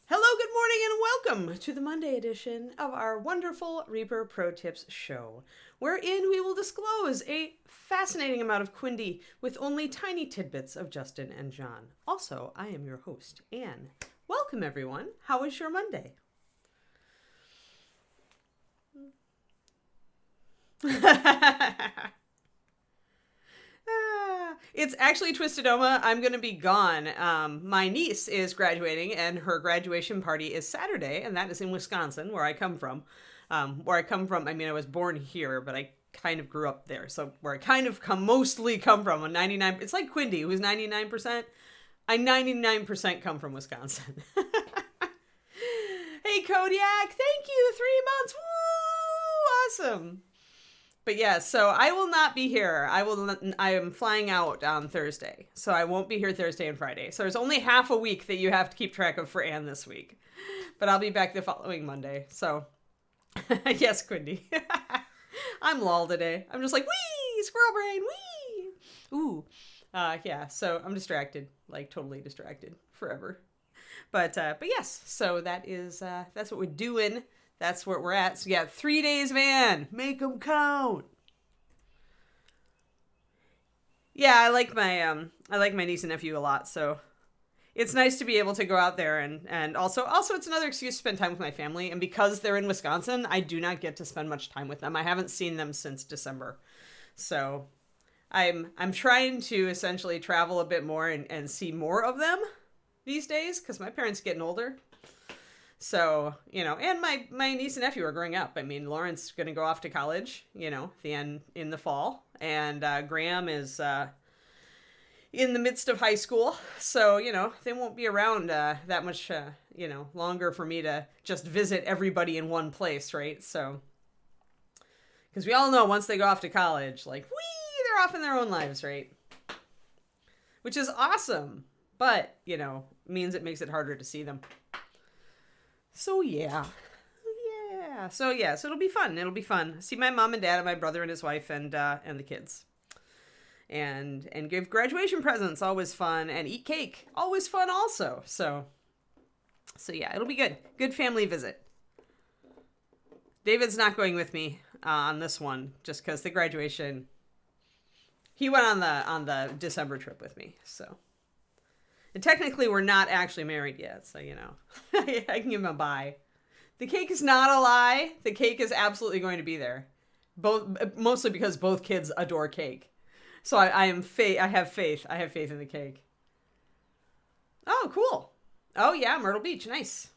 Hello, good morning, and welcome to the Monday edition of our wonderful Reaper Pro Tips show, wherein we will disclose a fascinating amount of Quindy with only tiny tidbits of Justin and John. Also, I am your host, Anne. Welcome, everyone. How was your Monday? It's actually Twistedoma. I'm going to be gone. My niece is graduating, and her graduation party is Saturday, and that is in Wisconsin, where I come from. I mean, I was born here, but I kind of grew up there. So where I kind of mostly come from, a 99. It's like Quindy, who's 99%. I 99% come from Wisconsin. Hey, Kodiak, thank you. 3 months. Woo! Awesome. But yeah, so I will not be here. I am flying out on Thursday. So I won't be here Thursday and Friday. So there's only half a week that you have to keep track of for Anne this week. But I'll be back the following Monday. So yes, Quindy. I'm lol today. I'm just like, wee, squirrel brain, wee. Ooh. Yeah, so I'm distracted, like totally distracted forever. But yes, so that's what we're doing. That's where we're at. So yeah, 3 days, man. Make them count. Yeah, I like my niece and nephew a lot. So it's nice to be able to go out there and also it's another excuse to spend time with my family. And because they're in Wisconsin, I do not get to spend much time with them. I haven't seen them since December. So I'm trying to essentially travel a bit more and see more of them these days because my parents are getting older. So, and my niece and nephew are growing up. I mean, Lauren's going to go off to college, in the fall. And Graham is in the midst of high school. So, they won't be around that much, longer for me to just visit everybody in one place, right? So, because we all know once they go off to college, like, they're off in their own lives, right? Which is awesome. But, means it makes it harder to see them. So yeah. So it'll be fun. It'll be fun. See my mom and dad and my brother and his wife and the kids. And give graduation presents, always fun, and eat cake, always fun also. So yeah, it'll be good. Good family visit. David's not going with me on this one just cuz the graduation he went on the December trip with me. So and technically, we're not actually married yet, so, I can give him a bye. The cake is not a lie. The cake is absolutely going to be there. Mostly because both kids adore cake. So I have faith. I have faith in the cake. Oh, cool. Oh, yeah, Myrtle Beach. Nice.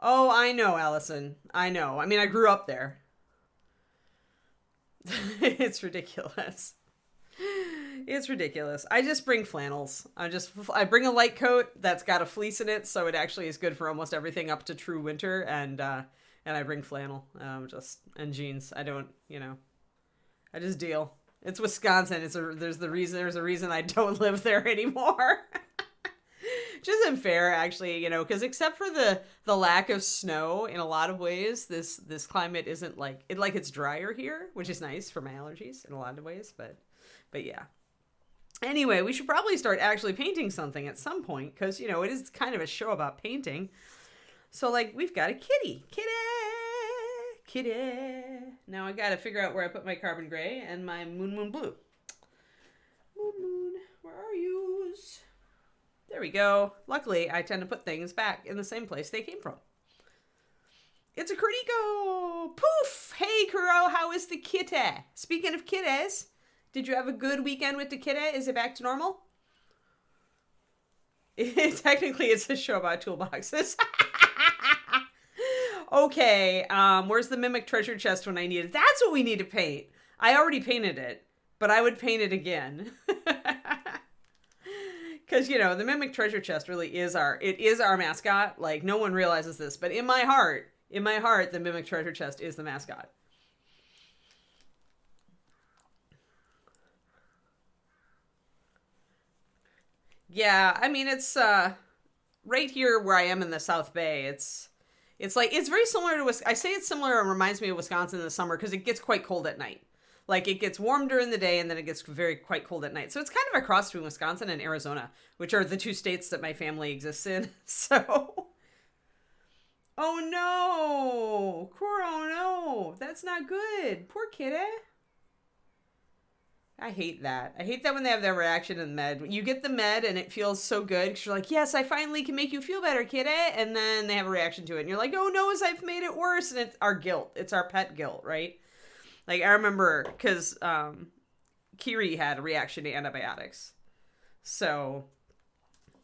Oh, I know, Allison. I know. I mean, I grew up there. It's ridiculous. It's ridiculous. I just bring flannels. I bring a light coat that's got a fleece in it, so it actually is good for almost everything up to true winter. And I bring flannel, and jeans. I don't, I just deal. It's Wisconsin. There's a reason I don't live there anymore. Which isn't fair, actually, because except for the lack of snow, in a lot of ways, this climate isn't it's drier here, which is nice for my allergies in a lot of ways, but yeah. Anyway, we should probably start actually painting something at some point because, it is kind of a show about painting. So, we've got a kitty. Kitty. Now I got to figure out where I put my carbon gray and my moon blue. Moon, where are you? There we go. Luckily, I tend to put things back in the same place they came from. It's a Kuriko. Poof. Hey, Kuro, how is the kitty? Speaking of kitties, did you have a good weekend with the kitty? Is it back to normal? Technically, it's a show about toolboxes. Okay, where's the mimic treasure chest when I need it? That's what we need to paint. I already painted it, but I would paint it again. Because, the mimic treasure chest really is our mascot. No one realizes this, but in my heart, the mimic treasure chest is the mascot. Yeah, I mean, it's right here where I am in the South Bay. It's very similar to I say it's similar and reminds me of Wisconsin in the summer because it gets quite cold at night. Like, it gets warm during the day and then it gets quite cold at night. So it's kind of a cross between Wisconsin and Arizona, which are the two states that my family exists in. So, oh no, Kuro, no, that's not good. Poor kitty. I hate that. I hate that when they have that reaction in the med. You get the med and it feels so good because you're like, yes, I finally can make you feel better, kitty. And then they have a reaction to it and you're like, oh no, I've made it worse. And it's our guilt. It's our pet guilt, right? Like, I remember because Kiri had a reaction to antibiotics. So,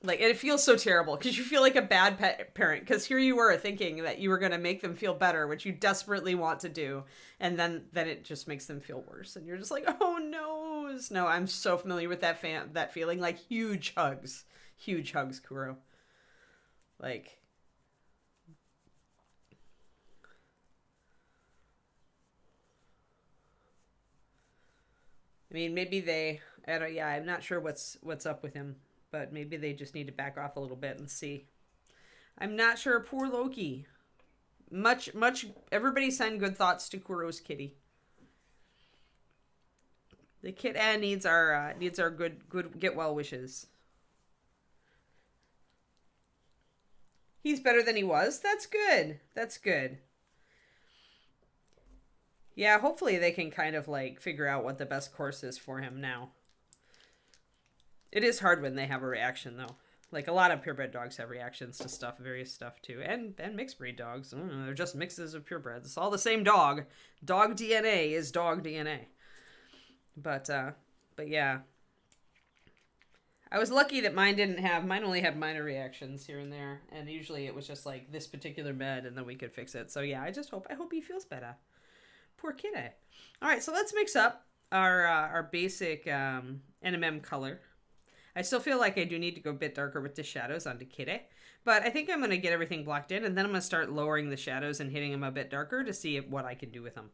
like, and it feels so terrible because you feel like a bad pet parent because here you were thinking that you were going to make them feel better, which you desperately want to do. And then it just makes them feel worse. And you're just like, oh no. No, I'm so familiar with that feeling. Like, huge hugs, Kuro. Like, I mean, maybe I'm not sure what's up with him. But maybe they just need to back off a little bit and see. I'm not sure. Poor Loki. Much. Everybody send good thoughts to Kuro's kitty. The kid needs our good get well wishes. He's better than he was. That's good. Yeah, hopefully they can kind of like figure out what the best course is for him now. It is hard when they have a reaction, though. Like, a lot of purebred dogs have reactions to various stuff, too. And mixed breed dogs. They're just mixes of purebreds. It's all the same dog. Dog DNA is dog DNA. But yeah. I was lucky that mine only had minor reactions here and there. And usually it was just, like, this particular med, and then we could fix it. So, yeah, I hope he feels better. Poor kitty. All right, so let's mix up our basic NMM color. I still feel like I do need to go a bit darker with the shadows onto Kitty. But I think I'm going to get everything blocked in. And then I'm going to start lowering the shadows and hitting them a bit darker to see what I can do with them.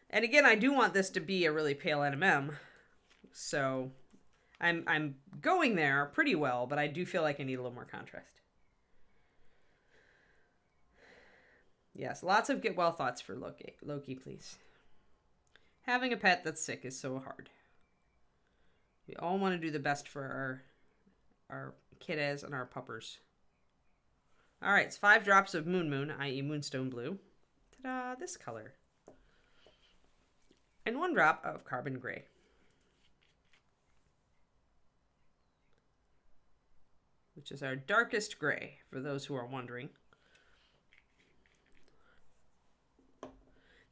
And again, I do want this to be a really pale NMM. So I'm going there pretty well. But I do feel like I need a little more contrast. Yes, lots of get well thoughts for Loki, please. Having a pet that's sick is so hard. We all want to do the best for our kiddos and our puppers. All right, it's 5 drops of Moon, i.e. Moonstone Blue. Ta-da, this color. And 1 drop of Carbon Gray. Which is our darkest gray, for those who are wondering.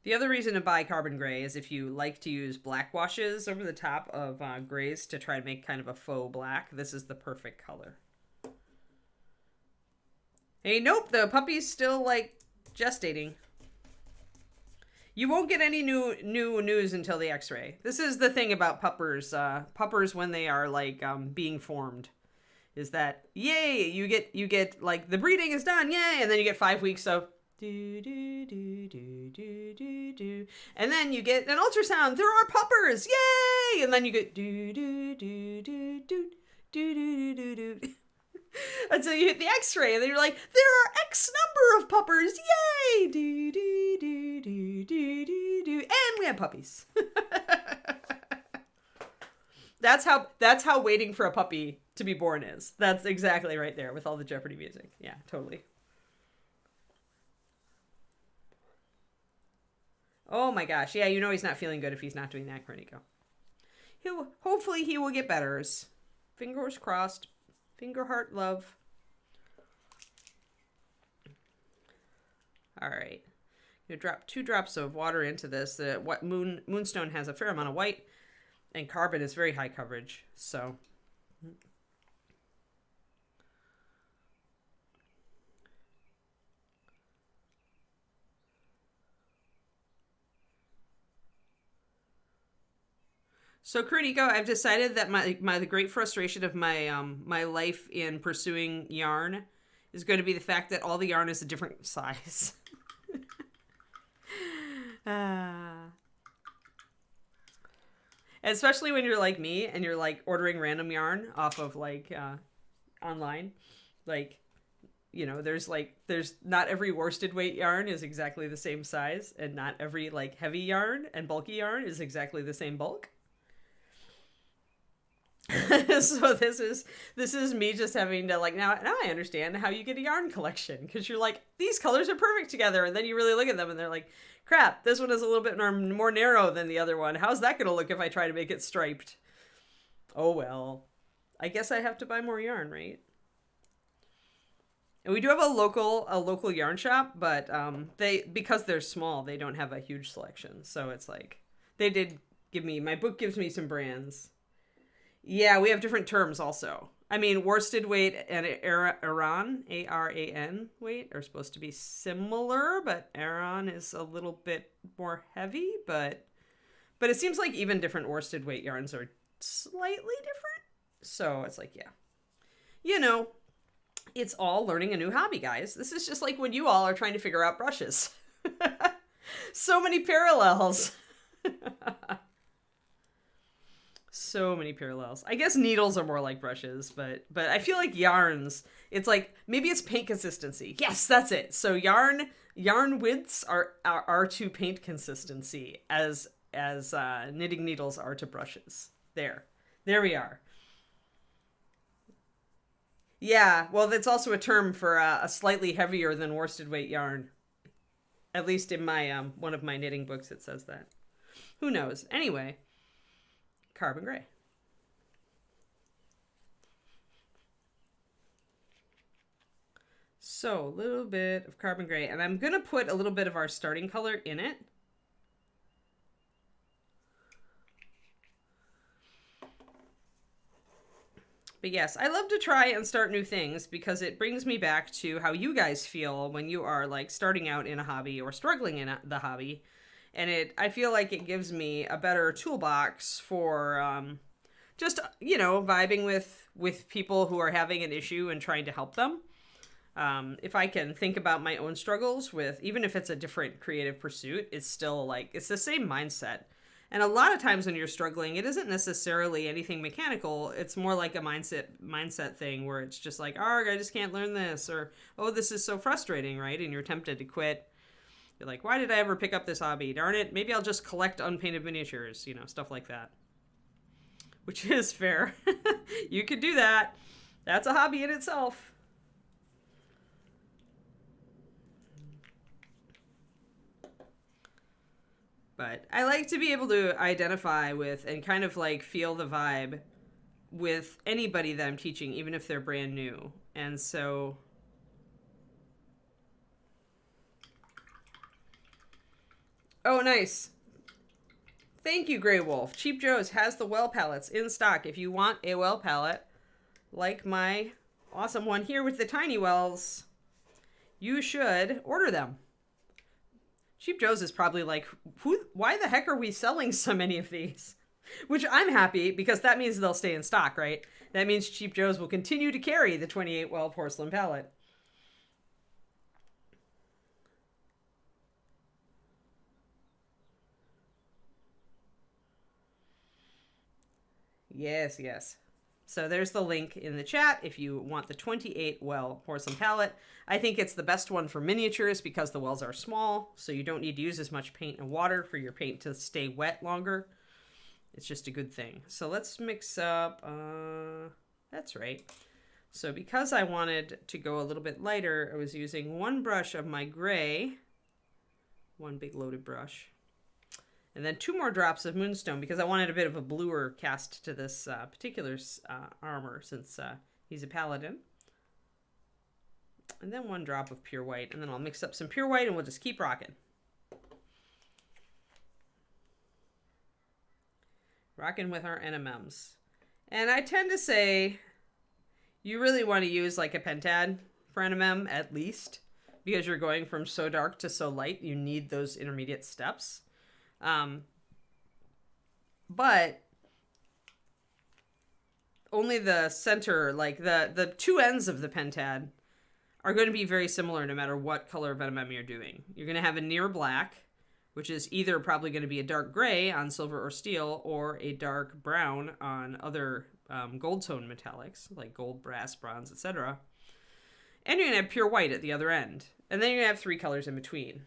The other reason to buy Carbon Gray is if you like to use black washes over the top of grays to try to make kind of a faux black, this is the perfect color. Hey, nope, the puppy's still, like, gestating. You won't get any new news until the x-ray. This is the thing about puppers. Puppers, when they are, like, being formed, is that, yay, you get, like, the breeding is done, yay, and then you get 5 weeks of do do do do do do do, and then you get an ultrasound. There are puppers, yay! And then you get do do do do do do do do do do until you hit the X-ray, and then you're like, there are X number of puppers, yay! Do do do do do do do, and we have puppies. That's how waiting for a puppy to be born is. That's exactly right there with all the Jeopardy music. Yeah, totally. Oh my gosh. Yeah, you know he's not feeling good if he's not doing that, Cornico. Hopefully he will get better. Fingers crossed. Finger heart love. All right. I'm going to drop 2 drops of water into this. Moonstone has a fair amount of white, and carbon is very high coverage. So Kuriko, I've decided that the great frustration of my my life in pursuing yarn is going to be the fact that all the yarn is a different size. Especially when you're like me and you're like ordering random yarn off of like online, like there's not every worsted weight yarn is exactly the same size, and not every like heavy yarn and bulky yarn is exactly the same bulk. So this is me just having to like, now I understand how you get a yarn collection, because you're like, these colors are perfect together, and then you really look at them and they're like, crap, this one is a little bit more narrow than the other one. How's that going to look if I try to make it striped? Oh well, I guess I have to buy more yarn, right? And we do have a local yarn shop, but because they're small, they don't have a huge selection. So it's like, they did give me, my book gives me some brands. Yeah, we have different terms also. I mean, worsted weight and Aran, A-R-A-N weight, are supposed to be similar, but Aran is a little bit more heavy, but it seems like even different worsted weight yarns are slightly different. So it's like, yeah. It's all learning a new hobby, guys. This is just like when you all are trying to figure out brushes. So many parallels. So many parallels. I guess needles are more like brushes, but I feel like yarns, it's like, maybe it's paint consistency. Yes, that's it. So yarn widths are to paint consistency as knitting needles are to brushes. There we are. Yeah, well, that's also a term for a slightly heavier than worsted weight yarn. At least in my one of my knitting books, it says that. Who knows? Anyway, carbon gray. So, a little bit of carbon gray, and I'm going to put a little bit of our starting color in it. But yes, I love to try and start new things, because it brings me back to how you guys feel when you are like starting out in a hobby or struggling in the hobby. And I feel like it gives me a better toolbox for just, vibing with people who are having an issue and trying to help them. If I can think about my own struggles with, even if it's a different creative pursuit, it's still like, it's the same mindset. And a lot of times when you're struggling, it isn't necessarily anything mechanical. It's more like a mindset thing where it's just like, arg, I just can't learn this, or, oh, this is so frustrating, right? And you're tempted to quit. You're like, why did I ever pick up this hobby? Darn it, maybe I'll just collect unpainted miniatures, stuff like that. Which is fair. You could do that. That's a hobby in itself. But I like to be able to identify with and kind of like feel the vibe with anybody that I'm teaching, even if they're brand new. And so, oh, nice. Thank you, Grey Wolf. Cheap Joe's has the well palettes in stock. If you want a well palette, like my awesome one here with the tiny wells, you should order them. Cheap Joe's is probably like, why the heck are we selling so many of these? Which I'm happy, because that means they'll stay in stock, right? That means Cheap Joe's will continue to carry the 28 well porcelain palette. Yes, yes. So there's the link in the chat if you want the 28 well porcelain palette. I think it's the best one for miniatures because the wells are small, so you don't need to use as much paint and water for your paint to stay wet longer. It's just a good thing. So let's mix up, that's right. So because I wanted to go a little bit lighter, I was using one brush of my gray, one big loaded brush. And then 2 more drops of Moonstone, because I wanted a bit of a bluer cast to this particular armor, since he's a paladin. And then 1 drop of pure white, and then I'll mix up some pure white and we'll just keep rocking. Rocking with our NMMs. And I tend to say you really want to use like a pentad for NMM at least, because you're going from so dark to so light. You need those intermediate steps. But only the center, like the 2 ends of the pentad are going to be very similar no matter what color of NMM you're doing. You're going to have a near black, which is either probably going to be a dark gray on silver or steel, or a dark brown on other gold tone metallics, like gold, brass, bronze, etc. And you're going to have pure white at the other end. And then you're going to have 3 colors in between.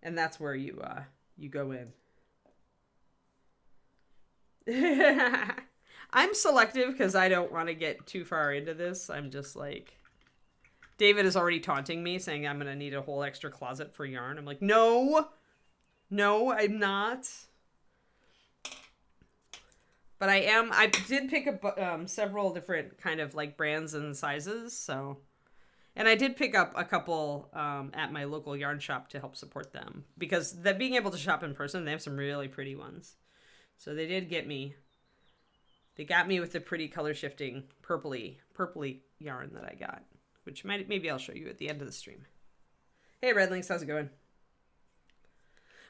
And that's where you go in. I'm selective because I don't want to get too far into this. I'm just like... David is already taunting me, saying I'm going to need a whole extra closet for yarn. I'm like, no! No, I'm not. But I did pick up several different kind of like brands and sizes, so... And I did pick up a couple at my local yarn shop to help support them. Because being able to shop in person, they have some really pretty ones. So they did get me. They got me with the pretty color shifting purpley yarn that I got. Which maybe I'll show you at the end of the stream. Hey Redlinks, how's it going?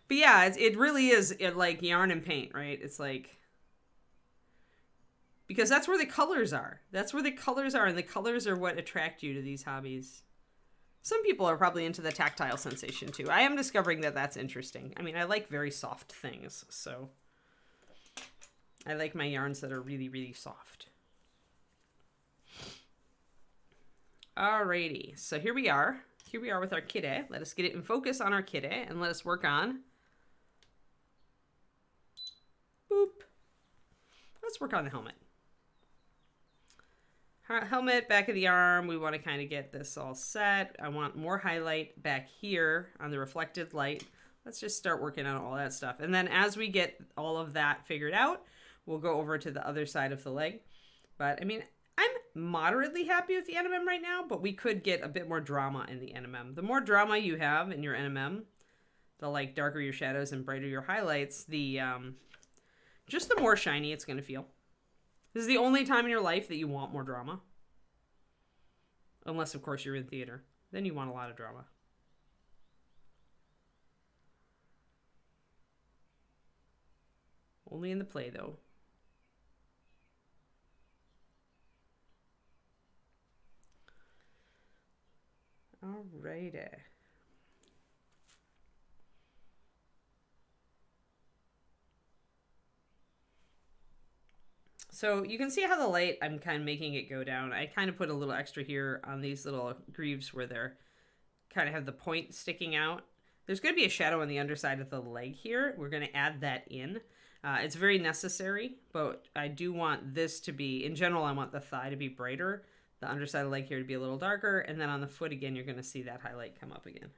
But yeah, it really is like yarn and paint, right? It's like... Because that's where the colors are. That's where the colors are, and the colors are what attract you to these hobbies. Some people are probably into the tactile sensation, too. I am discovering that that's interesting. I mean, I like very soft things, so... I like my yarns that are really, really soft. Alrighty, so here we are. Here we are with our kitty. Let us get it in focus on our kitty, and let us work on... Boop. Let's work on the helmet. Helmet, back of the arm, we want to kind of get this all set. I want more highlight back here on the reflected light. Let's just start working on all that stuff. And then as we get all of that figured out, we'll go over to the other side of the leg. But, I mean, I'm moderately happy with the NMM right now, but we could get a bit more drama in the NMM. The more drama you have in your NMM, the, like, darker your shadows and brighter your highlights, the, just the more shiny it's going to feel. This is the only time in your life that you want more drama. Unless, of course, you're in theater. Then you want a lot of drama. Only in the play, though. Alrighty. So you can see how the light, I'm kind of making it go down. I kind of put a little extra here on these little grooves where they're kind of have the point sticking out. There's going to be a shadow on the underside of the leg here. We're going to add that in. It's very necessary, but I do want this to be, in general, I want the thigh to be brighter, the underside of the leg here to be a little darker, and then on the foot again, you're going to see that highlight come up again.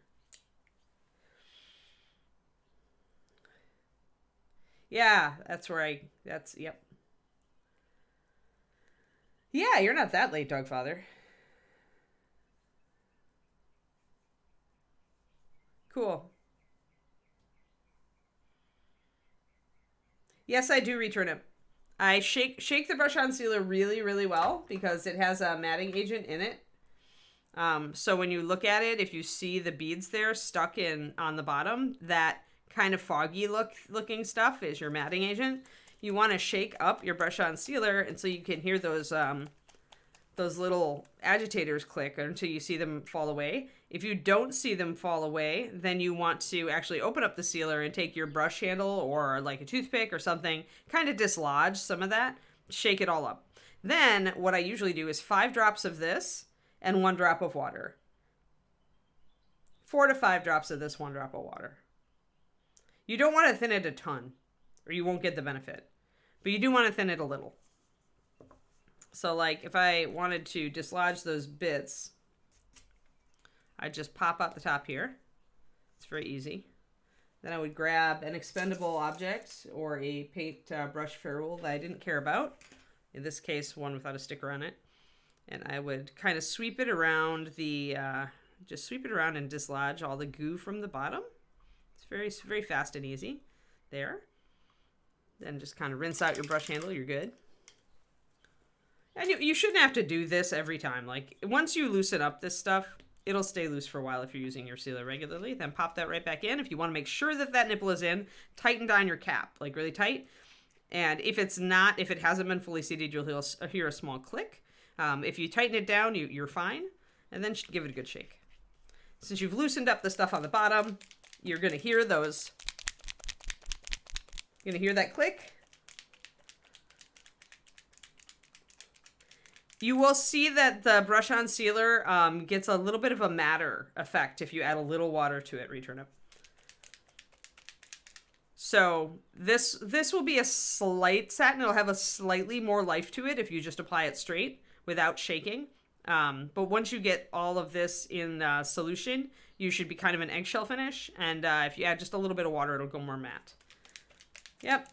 Yeah, that's where yep. Yeah, you're not that late, Dogfather. Cool. Yes, I do return it. I shake the brush-on sealer really, really well because it has a matting agent in it. So when you look at it, if you see the beads there stuck in on the bottom, that kind of foggy looking stuff is your matting agent. You want to shake up your brush-on sealer and so you can hear those little agitators click until you see them fall away. If you don't see them fall away, then you want to actually open up the sealer and take your brush handle or like a toothpick or something, kind of dislodge some of that, shake it all up. Then what I usually do is 5 drops of this and 1 drop of water. 4 to 5 drops of this, 1 drop of water. You don't want to thin it a ton or you won't get the benefit, but you do want to thin it a little. So like if I wanted to dislodge those bits, I'd just pop out the top here. It's very easy. Then I would grab an expendable object or a paint brush ferrule that I didn't care about. In this case, one without a sticker on it. And I would kind of sweep it around just sweep it around and dislodge all the goo from the bottom. It's very, very fast and easy. There. Then just kind of rinse out your brush handle. You're good. And you shouldn't have to do this every time. Like, once you loosen up this stuff, it'll stay loose for a while if you're using your sealer regularly. Then pop that right back in. If you want to make sure that that nipple is in, tighten down your cap, like really tight. And if it hasn't been fully seated, you'll hear a small click. If you tighten it down, you're fine. And then give it a good shake. Since you've loosened up the stuff on the bottom, you're going to hear those. You're going to hear that click. You will see that the brush-on sealer gets a little bit of a matter effect if you add a little water to it, Returnip. So this will be a slight satin. It'll have a slightly more life to it if you just apply it straight without shaking. But once you get all of this in solution, you should be kind of an eggshell finish. And if you add just a little bit of water, it'll go more matte. Yep.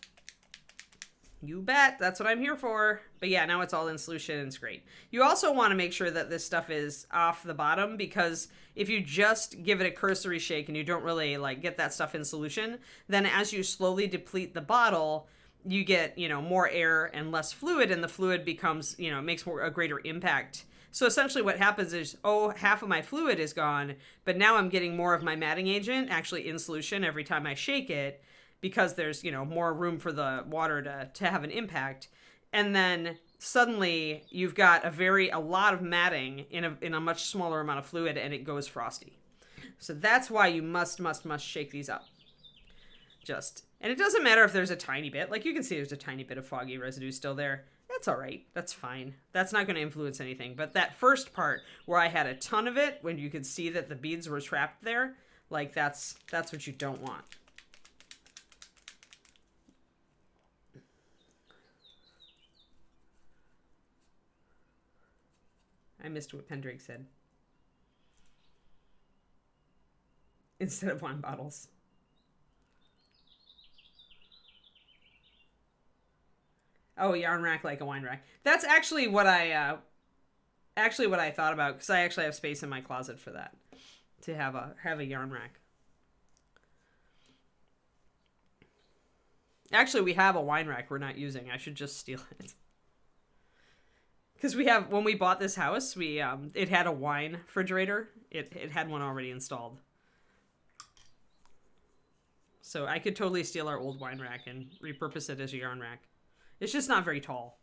You bet. That's what I'm here for. But yeah, now it's all in solution and it's great. You also want to make sure that this stuff is off the bottom, because if you just give it a cursory shake and you don't really like get that stuff in solution, then as you slowly deplete the bottle, you get, you know, more air and less fluid, and the fluid becomes, you know, makes a greater impact. So essentially what happens is, oh, half of my fluid is gone, but now I'm getting more of my matting agent actually in solution every time I shake it, because there's, you know, more room for the water to have an impact. And then suddenly you've got a lot of matting in a much smaller amount of fluid, and it goes frosty. So that's why you must shake these up. And it doesn't matter if there's a tiny bit, like you can see there's a tiny bit of foggy residue still there. That's all right. That's fine. That's not going to influence anything. But that first part where I had a ton of it, when you could see that the beads were trapped there, like that's what you don't want. I missed what Pendrake said. Instead of wine bottles. Oh, yarn rack like a wine rack. That's actually what I thought about, because I actually have space in my closet for that, to have a yarn rack. Actually, we have a wine rack we're not using. I should just steal it. Because when we bought this house, it had a wine refrigerator. It had one already installed. So I could totally steal our old wine rack and repurpose it as a yarn rack. It's just not very tall.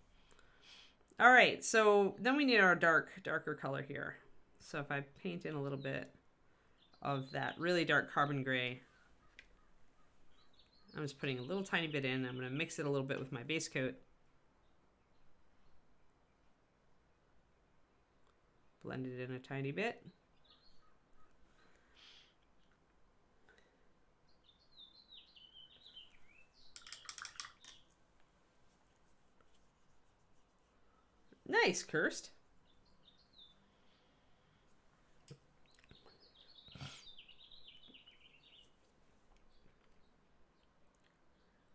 All right, so then we need our darker color here. So if I paint in a little bit of that really dark carbon gray, I'm just putting a little tiny bit in. I'm going to mix it a little bit with my base coat. Blend it in a tiny bit. Nice, Kirst.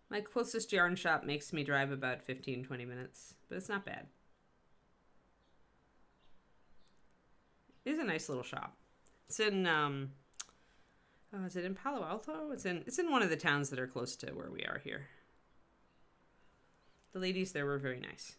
My closest yarn shop makes me drive about 15-20 minutes, but it's not bad. It is a nice little shop. It's in is it in Palo Alto? It's in one of the towns that are close to where we are here. The ladies there were very nice.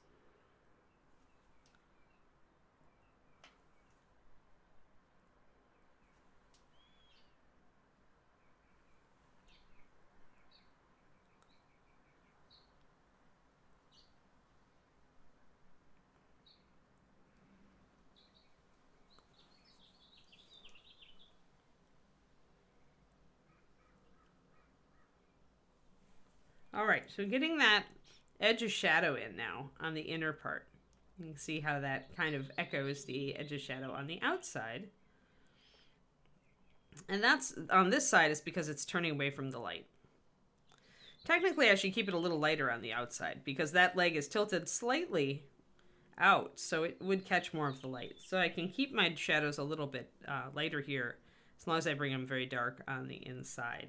All right, so getting that edge of shadow in now on the inner part. You can see how that kind of echoes the edge of shadow on the outside. And that's on this side is because it's turning away from the light. Technically, I should keep it a little lighter on the outside because that leg is tilted slightly out, so it would catch more of the light. So I can keep my shadows a little bit lighter here as long as I bring them very dark on the inside.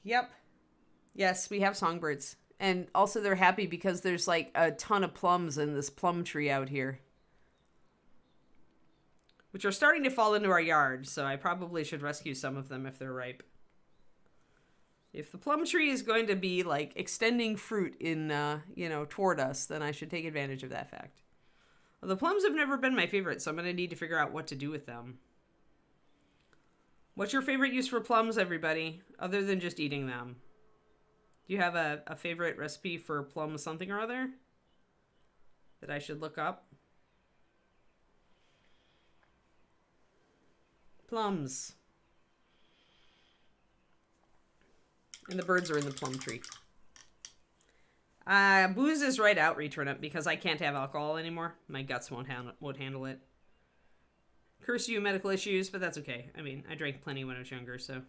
Yep. Yes, we have songbirds. And also they're happy because there's like a ton of plums in this plum tree out here, which are starting to fall into our yard, so I probably should rescue some of them if they're ripe. If the plum tree is going to be like extending fruit in, toward us, then I should take advantage of that fact. Well, the plums have never been my favorite, so I'm going to need to figure out what to do with them. What's your favorite use for plums, everybody, other than just eating them? Do you have a favorite recipe for plum something or other that I should look up? Plums. And the birds are in the plum tree. Booze is right out, returnip, because I can't have alcohol anymore. My guts won't handle it. Curse you, medical issues, but that's okay. I mean, I drank plenty when I was younger, so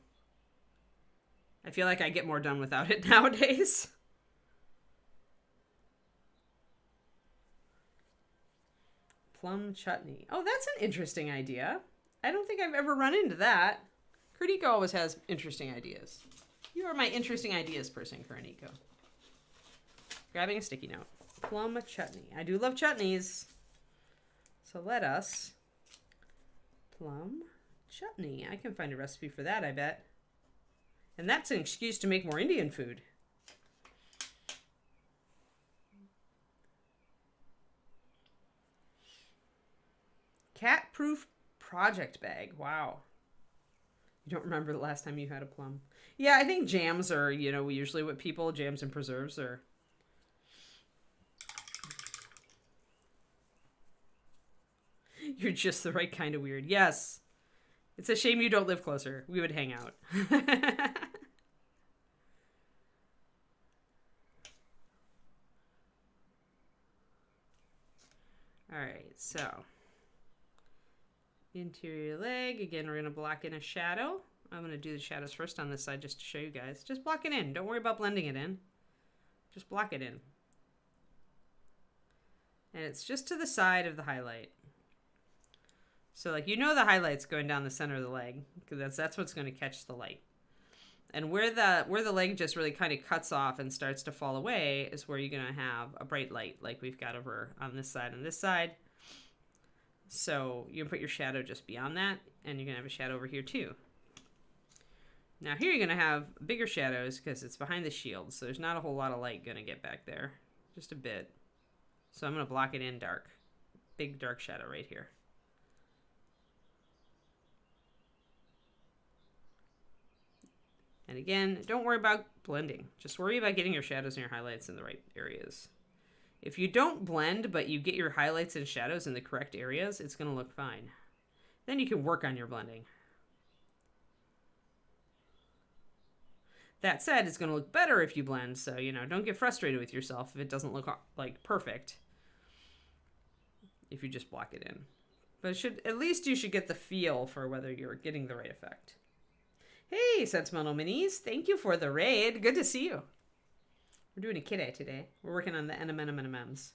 I feel like I get more done without it nowadays. Plum chutney. Oh, that's an interesting idea. I don't think I've ever run into that. Kerniko always has interesting ideas. You are my interesting ideas person, Kerniko. Grabbing a sticky note. Plum chutney. I do love chutneys. So let us... Plum chutney. I can find a recipe for that, I bet. And that's an excuse to make more Indian food. Cat-proof project bag. Wow. You don't remember the last time you had a plum? Yeah, I think jams are, usually what people, jams and preserves are. You're just the right kind of weird. Yes. It's a shame you don't live closer. We would hang out. All right, so interior leg. Again, we're going to block in a shadow. I'm going to do the shadows first on this side just to show you guys. Just block it in. Don't worry about blending it in. Just block it in. And it's just to the side of the highlight. So like, the highlight's going down the center of the leg, because that's what's going to catch the light. And where the leg just really kind of cuts off and starts to fall away is where you're going to have a bright light, like we've got over on this side and this side. So you can put your shadow just beyond that, and you're going to have a shadow over here too. Now here you're going to have bigger shadows because it's behind the shield, so there's not a whole lot of light going to get back there. Just a bit. So I'm going to block it in dark. Big dark shadow right here. And again, don't worry about blending. Just worry about getting your shadows and your highlights in the right areas. If you don't blend, but you get your highlights and shadows in the correct areas, it's going to look fine. Then you can work on your blending. That said, it's going to look better if you blend, so, don't get frustrated with yourself if it doesn't look like perfect. If you just block it in. But at least you should get the feel for whether you're getting the right effect. Hey, Sentimental Minis. Thank you for the raid. Good to see you. We're doing a kiddo today. We're working on the M&Ms.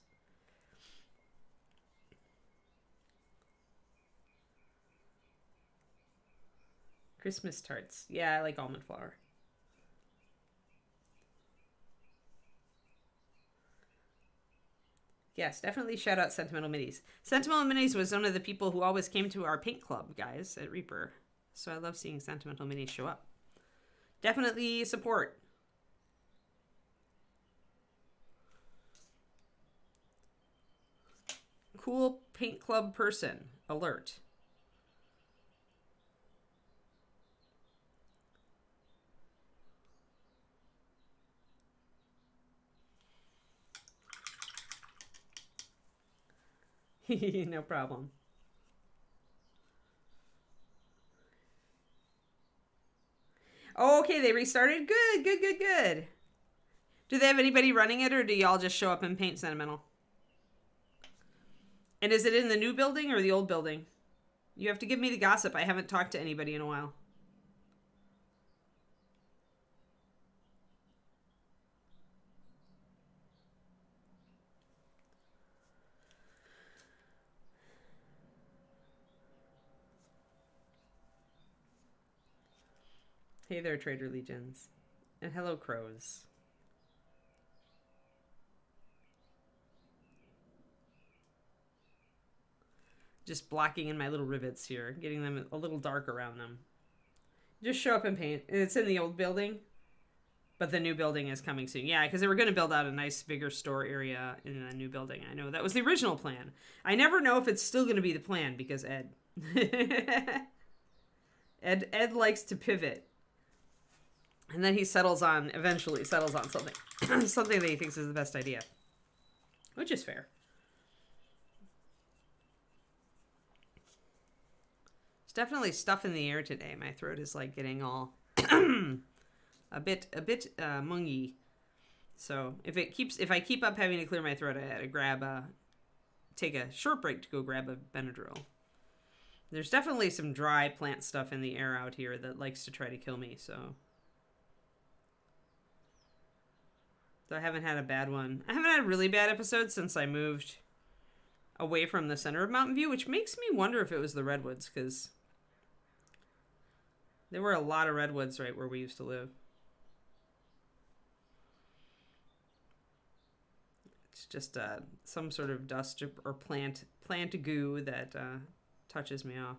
Christmas tarts. Yeah, I like almond flour. Yes, definitely shout out Sentimental Minis. Sentimental Minis was one of the people who always came to our paint club, guys, at Reaper. So I love seeing Sentimental Minis show up. Definitely support. Cool paint club person. Alert. No problem. Oh, okay, they restarted? Good, good, good, good. Do they have anybody running it, or do y'all just show up and paint Sentimental? And is it in the new building or the old building? You have to give me the gossip. I haven't talked to anybody in a while. Hey there, Trader Legions. And hello, crows. Just blocking in my little rivets here, getting them a little dark around them. Just show up and paint. It's in the old building, but the new building is coming soon. Yeah, because they were going to build out a nice, bigger store area in the new building. I know that was the original plan. I never know if it's still going to be the plan because Ed. Ed likes to pivot. And then he eventually settles on something. Something that he thinks is the best idea. Which is fair. There's definitely stuff in the air today. My throat is like getting all a bit mungy. So if I keep up having to clear my throat, I had to take a short break to go grab a Benadryl. There's definitely some dry plant stuff in the air out here that likes to try to kill me, so. So I haven't had a bad one. I haven't had a really bad episode since I moved away from the center of Mountain View, which makes me wonder if it was the redwoods, because there were a lot of redwoods right where we used to live. It's just some sort of dust or plant goo that touches me off.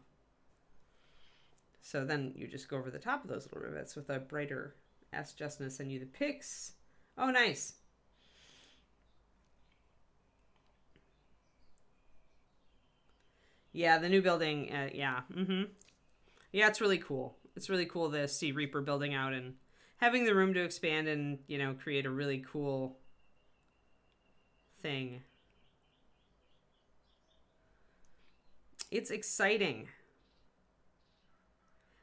So then you just go over the top of those little rivets with a brighter Ask Justin to send you the pics. Oh, nice. Yeah, the new building, yeah. Yeah, it's really cool. It's really cool to see Reaper building out and having the room to expand and, you know, create a really cool thing. It's exciting.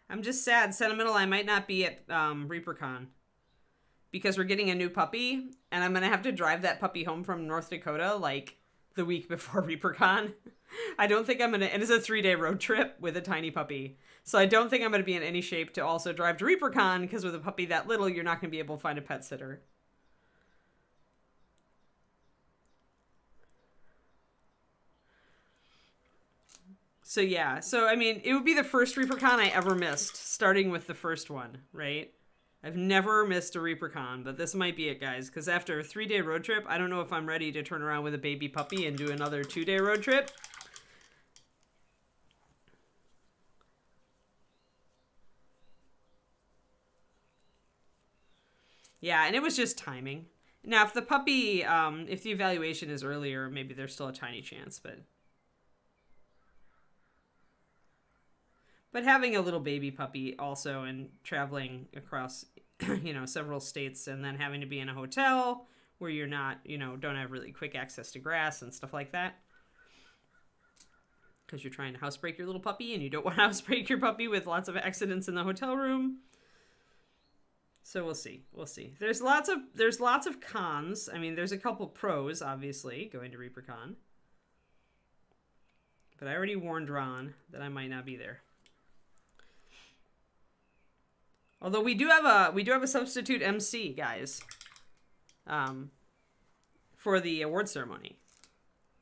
I'm just sad, sentimental. I might not be at ReaperCon because we're getting a new puppy, and I'm gonna have to drive that puppy home from North Dakota like the week before ReaperCon. I don't think I'm gonna. And it's a 3-day road trip with a tiny puppy, so I don't think I'm gonna be in any shape to also drive to ReaperCon because with a puppy that little, you're not gonna be able to find a pet sitter. So yeah, so I mean, it would be the first ReaperCon I ever missed, starting with the first one, right? I've never missed a ReaperCon, but this might be it, guys, because after a 3-day road trip, I don't know if I'm ready to turn around with a baby puppy and do another 2-day road trip. Yeah, and it was just timing. Now, if the puppy, if the evaluation is earlier, maybe there's still a tiny chance, But having a little baby puppy also and traveling across, you know, several states and then having to be in a hotel where you're not, you know, don't have really quick access to grass and stuff like that. Because you're trying to housebreak your little puppy and you don't want to housebreak your puppy with lots of accidents in the hotel room. So we'll see. We'll see. There's lots of cons. I mean, there's a couple pros, obviously, going to ReaperCon. But I already warned Ron that I might not be there. Although we do have a substitute MC, guys, for the award ceremony,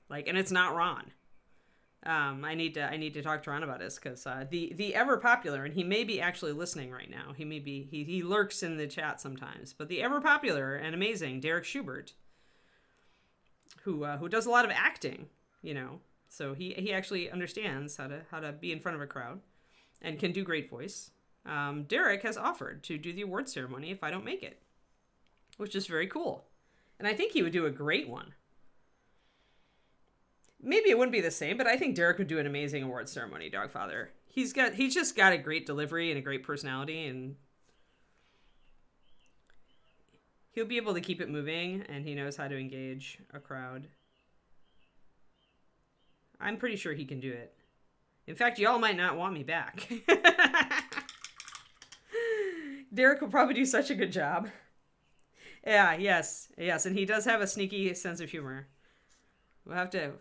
and it's not Ron. I need to talk to Ron about this because the ever popular, and he may be actually listening right now. He lurks in the chat sometimes, but the ever popular and amazing Derek Schubert, who does a lot of acting, you know, so he actually understands how to be in front of a crowd, and can do great voice. Derek has offered to do the award ceremony if I don't make it, which is very cool. And I think he would do a great one. Maybe it wouldn't be the same, but I think Derek would do an amazing award ceremony, Dogfather. He's just got a great delivery and a great personality, and he'll be able to keep it moving, and he knows how to engage a crowd. I'm pretty sure he can do it. In fact, y'all might not want me back. Derek will probably do such a good job. Yeah, yes, and he does have a sneaky sense of humor. We'll have to...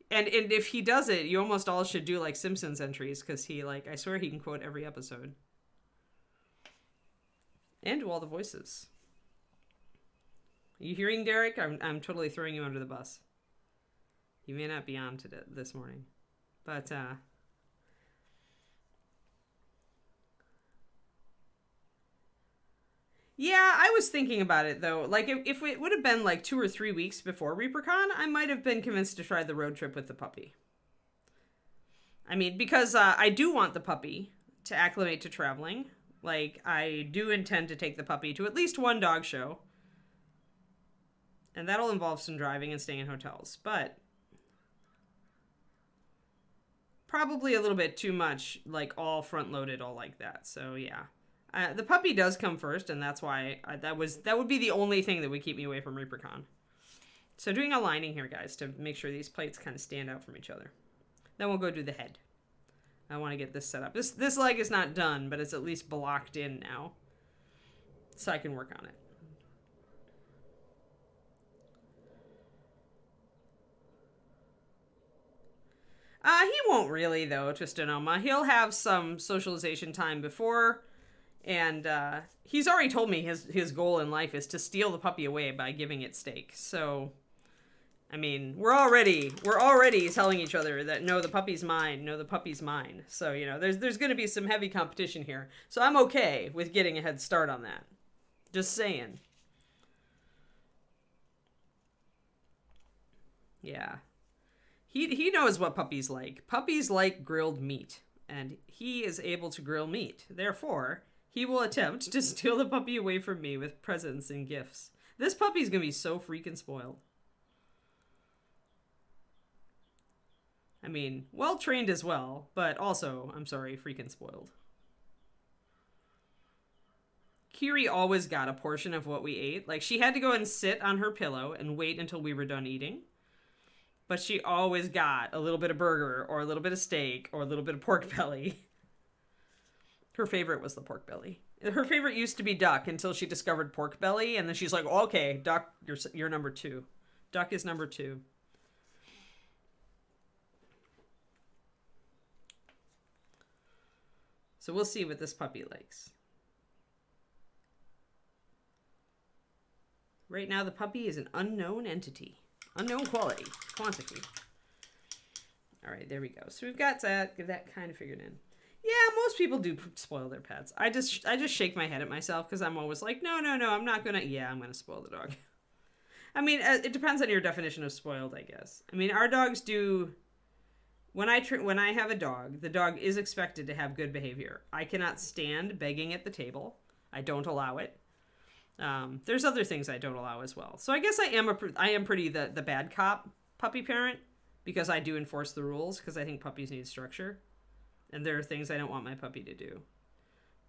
And if he does it, you almost all should do, Simpsons entries, because I swear he can quote every episode. And do all the voices. Are you hearing, Derek? I'm totally throwing you under the bus. You may not be on today, this morning. But, yeah, I was thinking about it, though. If it would have been, 2 or 3 weeks before ReaperCon, I might have been convinced to try the road trip with the puppy. I mean, because I do want the puppy to acclimate to traveling. I do intend to take the puppy to at least one dog show. And that'll involve some driving and staying in hotels. But probably a little bit too much, all front-loaded, all like that. So, yeah. The puppy does come first, and that's why that would be the only thing that would keep me away from ReaperCon. So doing a lining here, guys, to make sure these plates kind of stand out from each other. Then we'll go do the head. I want to get this set up. This leg is not done, but it's at least blocked in now. So I can work on it. He won't really, though, Tristonoma. He'll have some socialization time before, and he's already told me his goal in life is to steal the puppy away by giving it steak. So, I mean, we're already telling each other that no, the puppy's mine, no, the puppy's mine. So, you know, there's going to be some heavy competition here. So I'm okay with getting a head start on that. Just saying. Yeah. He knows what puppies like. Puppies like grilled meat, and he is able to grill meat. Therefore, he will attempt to steal the puppy away from me with presents and gifts. This puppy's gonna be so freaking spoiled. I mean, well trained as well, but also, I'm sorry, freaking spoiled. Kiri always got a portion of what we ate. Like, she had to go and sit on her pillow and wait until we were done eating. But she always got a little bit of burger or a little bit of steak or a little bit of pork belly. Her favorite was the pork belly. Her favorite used to be duck until she discovered pork belly. And then she's like, oh, okay, duck, you're number 2. Duck is number 2. So we'll see what this puppy likes. Right now, the puppy is an unknown entity. Unknown quantity. All right, there we go. So we've got that kind of figured in. Yeah, most people do spoil their pets. I just shake my head at myself because I'm always like, no, I'm not gonna. Yeah, I'm gonna spoil the dog. I mean, it depends on your definition of spoiled, I guess. I mean, our dogs do. When I have a dog, the dog is expected to have good behavior. I cannot stand begging at the table. I don't allow it. There's other things I don't allow as well. So I guess I am pretty the bad cop puppy parent because I do enforce the rules because I think puppies need structure. And there are things I don't want my puppy to do.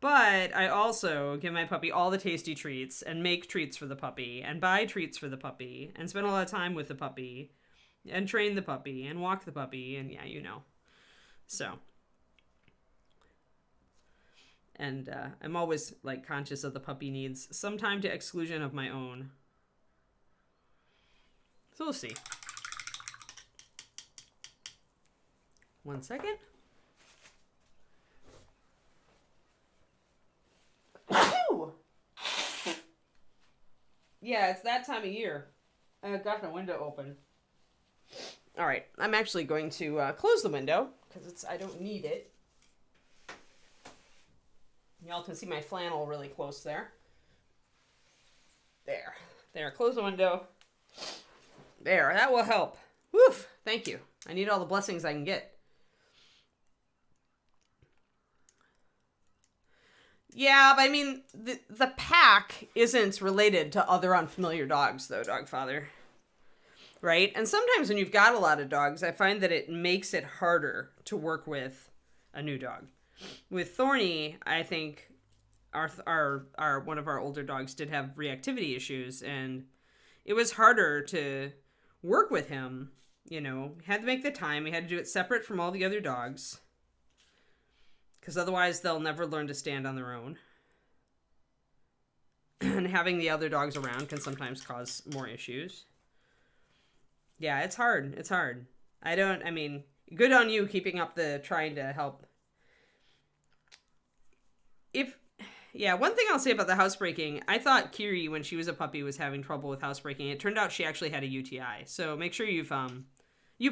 But I also give my puppy all the tasty treats and make treats for the puppy and buy treats for the puppy and spend a lot of time with the puppy and train the puppy and walk the puppy and yeah, you know. So. And I'm always like conscious of the puppy needs some time to exclusion of my own. So we'll see. One second. Whew! Yeah, it's that time of year. I got the window open. All right, I'm actually going to close the window because I don't need it. Y'all can see my flannel really close there. There, close the window. There, that will help. Woof, thank you. I need all the blessings I can get. Yeah, but I mean, the pack isn't related to other unfamiliar dogs, though, Dogfather. Right? And sometimes when you've got a lot of dogs, I find that it makes it harder to work with a new dog. With Thorny, I think our one of our older dogs did have reactivity issues, and it was harder to work with him. You know, had to make the time. We had to do it separate from all the other dogs, because otherwise they'll never learn to stand on their own. And having the other dogs around can sometimes cause more issues. Yeah, it's hard. It's hard. I mean, good on you keeping up the trying to help. One thing I'll say about the housebreaking, I thought Kiri, when she was a puppy, was having trouble with housebreaking. It turned out she actually had a UTI. So make sure you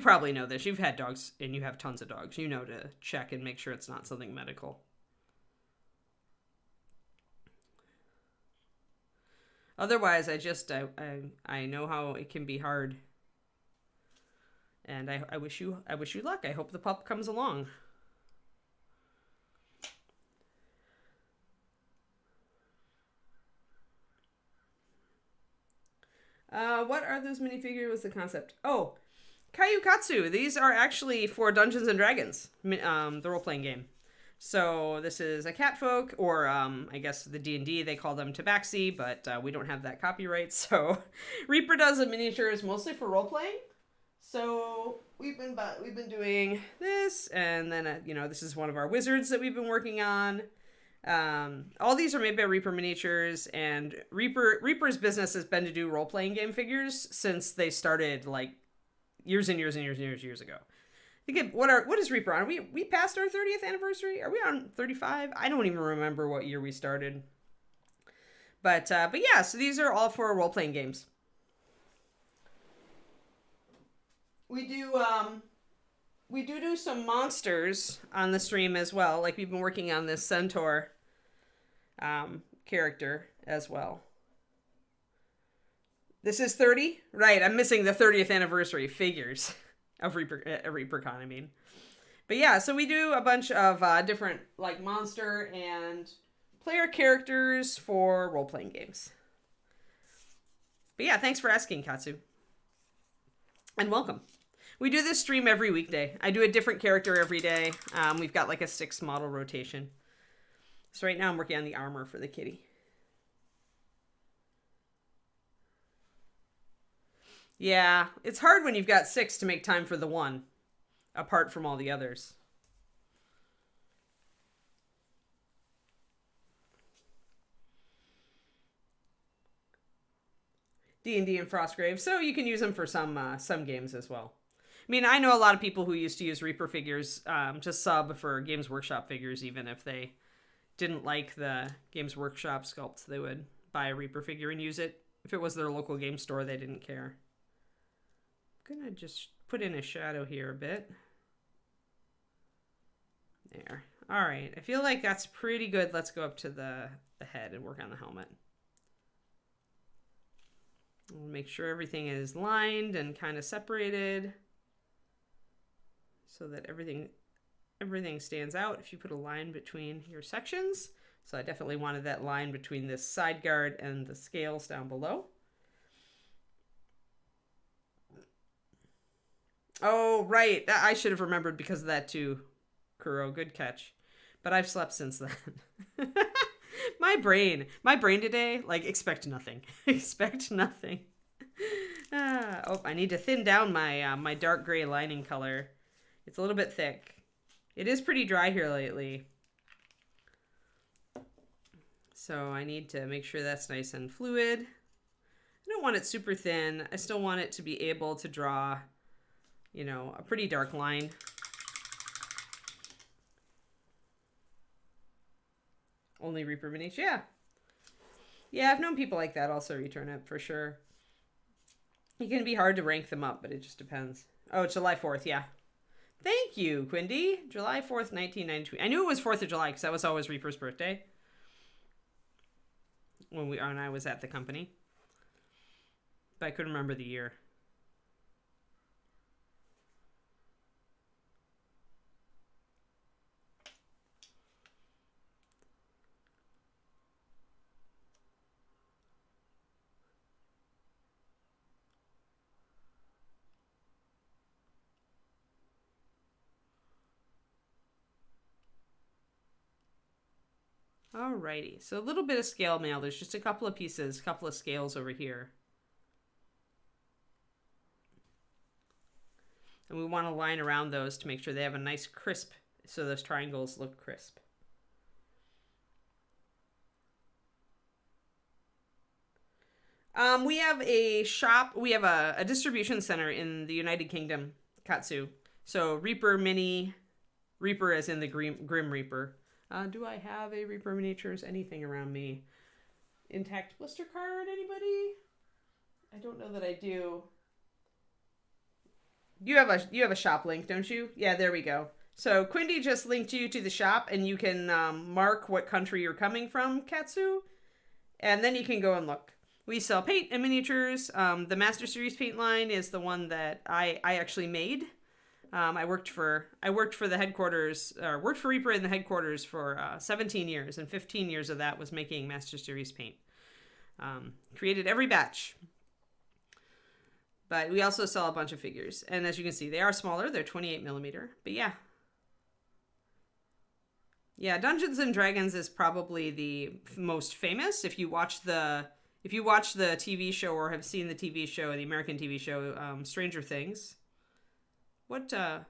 probably know this. You've had dogs and you have tons of dogs. You know to check and make sure it's not something medical. Otherwise, I know how it can be hard. And I wish you luck. I hope the pup comes along. What are those minifigures? What's the concept? Oh, Kayukatsu. These are actually for Dungeons and Dragons, the role-playing game. So this is a Catfolk, or I guess the D&D, they call them Tabaxi, but we don't have that copyright. So Reaper does the miniatures mostly for role-playing. So we've been doing this, and then, this is one of our wizards that we've been working on. All these are made by Reaper Miniatures, and Reaper's business has been to do role-playing game figures since they started, like, years and years and years and years ago. What is Reaper on? We passed our 30th anniversary? Are we on 35? I don't even remember what year we started. But yeah, so these are all for role-playing games. We do some monsters on the stream as well. Like we've been working on this centaur character as well. This is 30? Right, I'm missing the 30th anniversary figures of ReaperCon, I mean. But yeah, so we do a bunch of different like monster and player characters for role-playing games. But yeah, thanks for asking, Katsu. And welcome. We do this stream every weekday. I do a different character every day. We've got like a 6 model rotation. So right now I'm working on the armor for the kitty. Yeah, it's hard when you've got 6 to make time for the one, apart from all the others. D&D and Frostgrave, so you can use them for some games as well. I mean, I know a lot of people who used to use Reaper figures to sub for Games Workshop figures, even if they didn't like the Games Workshop sculpts, they would buy a Reaper figure and use it. If it was their local game store, they didn't care. I'm gonna just put in a shadow here a bit. There. All right, I feel like that's pretty good. Let's go up to the head and work on the helmet. We'll make sure everything is lined and kind of separated so that everything stands out if you put a line between your sections. So I definitely wanted that line between this side guard and the scales down below. Oh, right. I should have remembered because of that too, Kuro. Good catch. But I've slept since then. My brain today, like, expect nothing. Expect nothing. Oh, I need to thin down my dark gray lining color. It's a little bit thick. It is pretty dry here lately. So I need to make sure that's nice and fluid. I don't want it super thin. I still want it to be able to draw, you know, a pretty dark line. Only Reaper minis, yeah. Yeah, I've known people like that also return it, for sure. It can be hard to rank them up, but it just depends. Oh, July 4th, yeah. Thank you, Quindy. July 4th, 1992. I knew it was 4th of July because that was always Reaper's birthday. When I was at the company. But I couldn't remember the year. Alrighty, so a little bit of scale mail. There's just a couple of pieces, a couple of scales over here. And we want to line around those to make sure they have a nice crisp, so those triangles look crisp. We have a shop, we have a distribution center in the United Kingdom, Katsu. So Reaper Mini, Reaper as in the Grim Reaper. Do I have a Reaper Miniatures anything around me? Intact blister card, anybody? I don't know that I do. You have a shop link, don't you? Yeah, there we go. So Quindy just linked you to the shop, and you can mark what country you're coming from, Katsu, and then you can go and look. We sell paint and miniatures. The Master Series paint line is the one that I actually made. I worked for the headquarters, or worked for Reaper in the headquarters for 17 years, and 15 years of that was making Master Series paint. Created every batch. But we also sell a bunch of figures, and as you can see, they are smaller. They're 28 millimeter. But yeah, Dungeons and Dragons is probably the most famous. If you watch the TV show or have seen the TV show, the American TV show, Stranger Things. It's on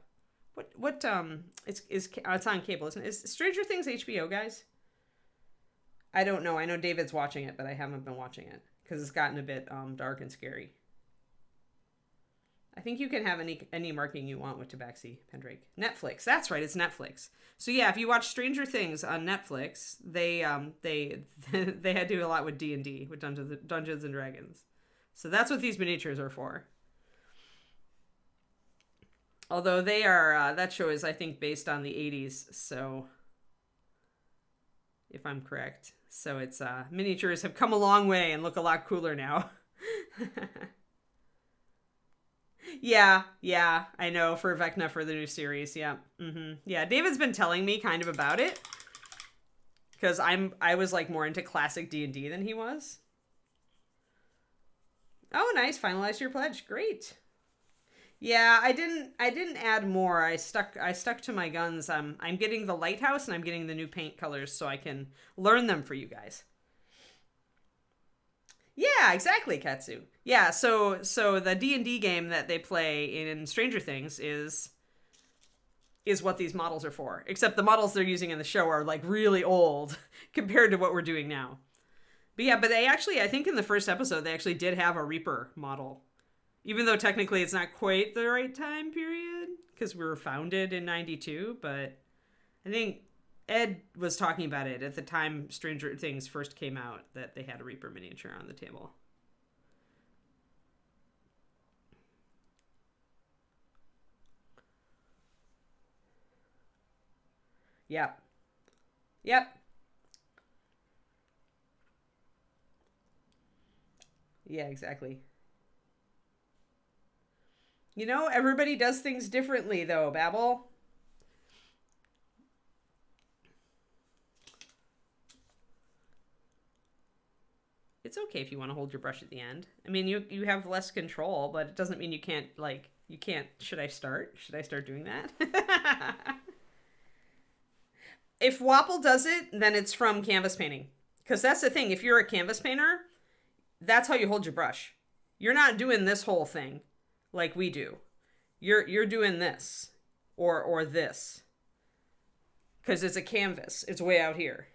cable, isn't it? Is Stranger Things HBO, guys? I don't know. I know David's watching it, but I haven't been watching it because it's gotten a bit dark and scary. I think you can have any marking you want with Tabaxi, Pendrake. Netflix. That's right. It's Netflix. So yeah, if you watch Stranger Things on Netflix, they they had to do a lot with D&D, with Dungeons and Dragons. So that's what these miniatures are for. Although they are that show is, I think, based on the 80s, so if I'm correct. So it's miniatures have come a long way and look a lot cooler now. Yeah, I know, for Vecna for the new series. Yeah. Yeah, David's been telling me kind of about it, because I was like more into classic D&D than he was. Oh, nice. Finalized your pledge. Great. Yeah, I didn't add more. I stuck to my guns. I'm getting the lighthouse and I'm getting the new paint colors so I can learn them for you guys. Yeah, exactly, Katsu. Yeah, so the D&D game that they play in Stranger Things is what these models are for. Except the models they're using in the show are like really old compared to what we're doing now. But yeah, but they actually, I think in the first episode, they actually did have a Reaper model. Even though technically it's not quite the right time period, because we were founded in 92, but I think Ed was talking about it at the time Stranger Things first came out, that they had a Reaper miniature on the table. Yep. Yep. Yeah, exactly. You know, everybody does things differently, though, Babel. It's okay if you want to hold your brush at the end. I mean, you have less control, but it doesn't mean you can't, like, you can't... Should I start? Should I start doing that? If Wapple does it, then it's from canvas painting. Because that's the thing. If you're a canvas painter, that's how you hold your brush. You're not doing this whole thing like we do. You're doing this or this, because it's a canvas. It's way out here.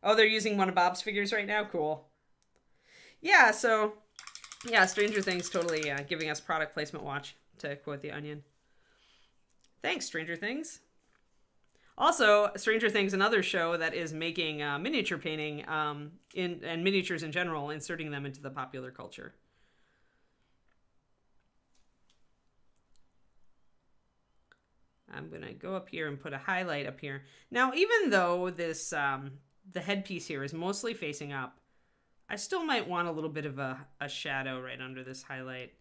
Oh, they're using one of Bob's figures right now? Cool. Yeah, so... Yeah, Stranger Things totally giving us product placement watch, to quote The Onion. Thanks, Stranger Things. Also, Stranger Things, another show that is making miniature painting and miniatures in general, inserting them into the popular culture. I'm going to go up here and put a highlight up here. Now, even though this the headpiece here is mostly facing up, I still might want a little bit of a shadow right under this highlight.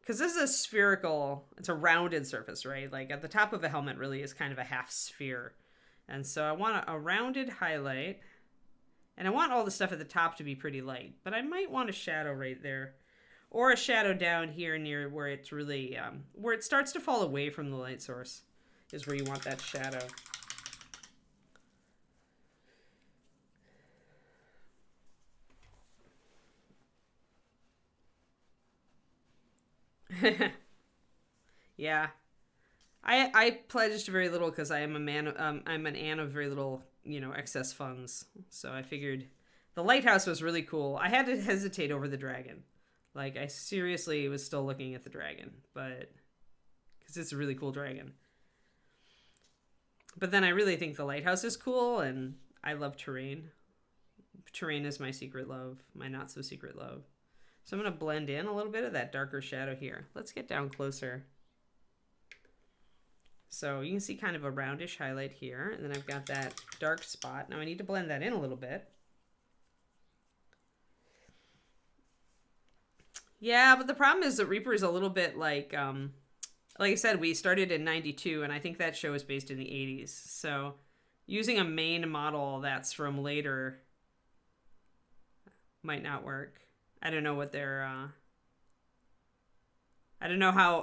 Because this is a spherical, it's a rounded surface, right? Like at the top of a helmet really is kind of a half sphere. And so I want a rounded highlight. And I want all the stuff at the top to be pretty light. But I might want a shadow right there. Or a shadow down here near where it's really, where it starts to fall away from the light source is where you want that shadow. Yeah, I pledged very little because I am I'm an Ann of very little, excess funds. So I figured the lighthouse was really cool. I had to hesitate over the dragon. Like, I seriously was still looking at the dragon, but because it's a really cool dragon. But then I really think the lighthouse is cool, and I love terrain. Terrain is my secret love, my not so secret love. So I'm going to blend in a little bit of that darker shadow here. Let's get down closer. So you can see kind of a roundish highlight here. And then I've got that dark spot. Now I need to blend that in a little bit. Yeah, but the problem is that Reaper is a little bit like I said, we started in 92, and I think that show is based in the 80s. So using a main model that's from later might not work. I don't know what their I don't know how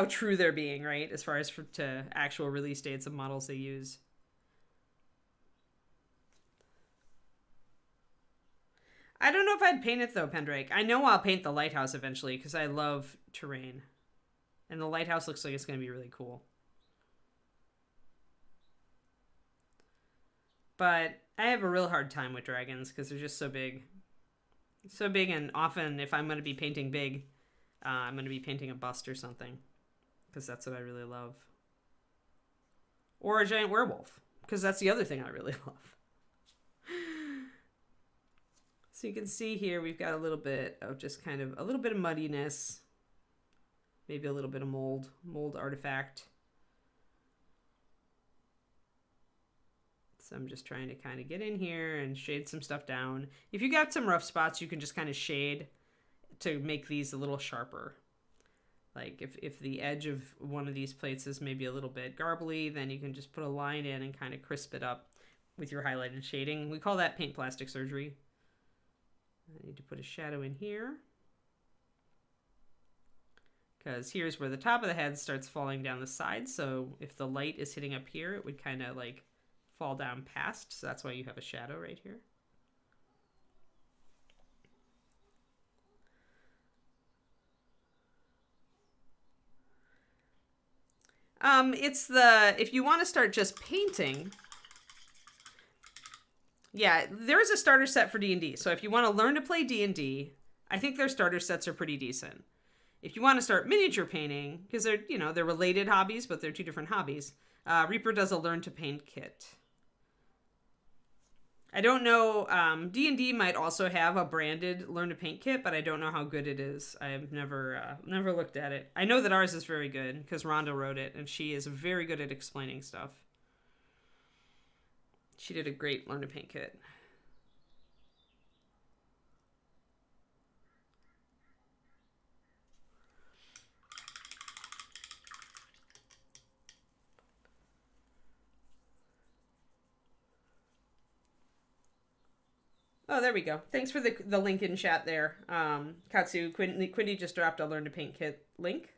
true they're being, right? As far as to actual release dates of models they use. I don't know if I'd paint it though, Pendrake. I know I'll paint the lighthouse eventually because I love terrain. And the lighthouse looks like it's going to be really cool. But I have a real hard time with dragons because they're just so big. So big, and often if I'm going to be painting big, I'm going to be painting a bust or something. Because that's what I really love. Or a giant werewolf. Because that's the other thing I really love. So you can see here we've got a little bit of just kind of a little bit of muddiness. Maybe a little bit of mold artifact. So I'm just trying to kind of get in here and shade some stuff down. If you got some rough spots, you can just kind of shade to make these a little sharper. Like if the edge of one of these plates is maybe a little bit garbly, then you can just put a line in and kind of crisp it up with your highlighted shading. We call that paint plastic surgery. I need to put a shadow in here. Because here's where the top of the head starts falling down the side. So if the light is hitting up here, it would kind of like fall down past. So that's why you have a shadow right here. If you want to start just painting, yeah, there's a starter set for D&D. So if you want to learn to play D&D, I think their starter sets are pretty decent. If you want to start miniature painting, because they're related hobbies, but they're two different hobbies, Reaper does a learn to paint kit. I don't know, D&D might also have a branded learn to paint kit, but I don't know how good it is. I've never looked at it. I know that ours is very good because Rhonda wrote it, and she is very good at explaining stuff. She did a great learn to paint kit. Oh, there we go. Thanks for the link in chat there. Katsu, Quindy just dropped a Learn to Paint Kit link.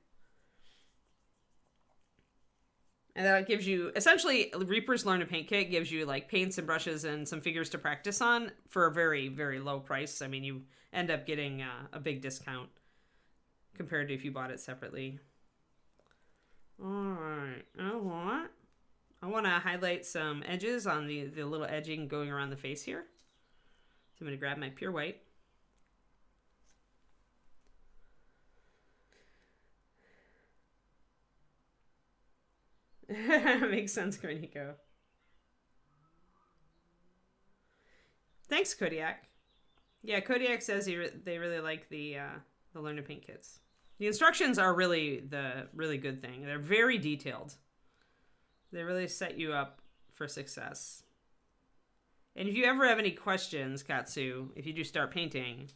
And that gives you, essentially, Reaper's Learn to Paint Kit gives you like paints and brushes and some figures to practice on for a very, very low price. I mean, you end up getting a big discount compared to if you bought it separately. All right. I want to highlight some edges on the little edging going around the face here. So I'm going to grab my pure white. Makes sense, Korniko. Thanks, Kodiak. Yeah, Kodiak says they really like the Learn to Paint kits. The instructions are really the really good thing. They're very detailed. They really set you up for success. And if you ever have any questions, Katsu, if you do start painting,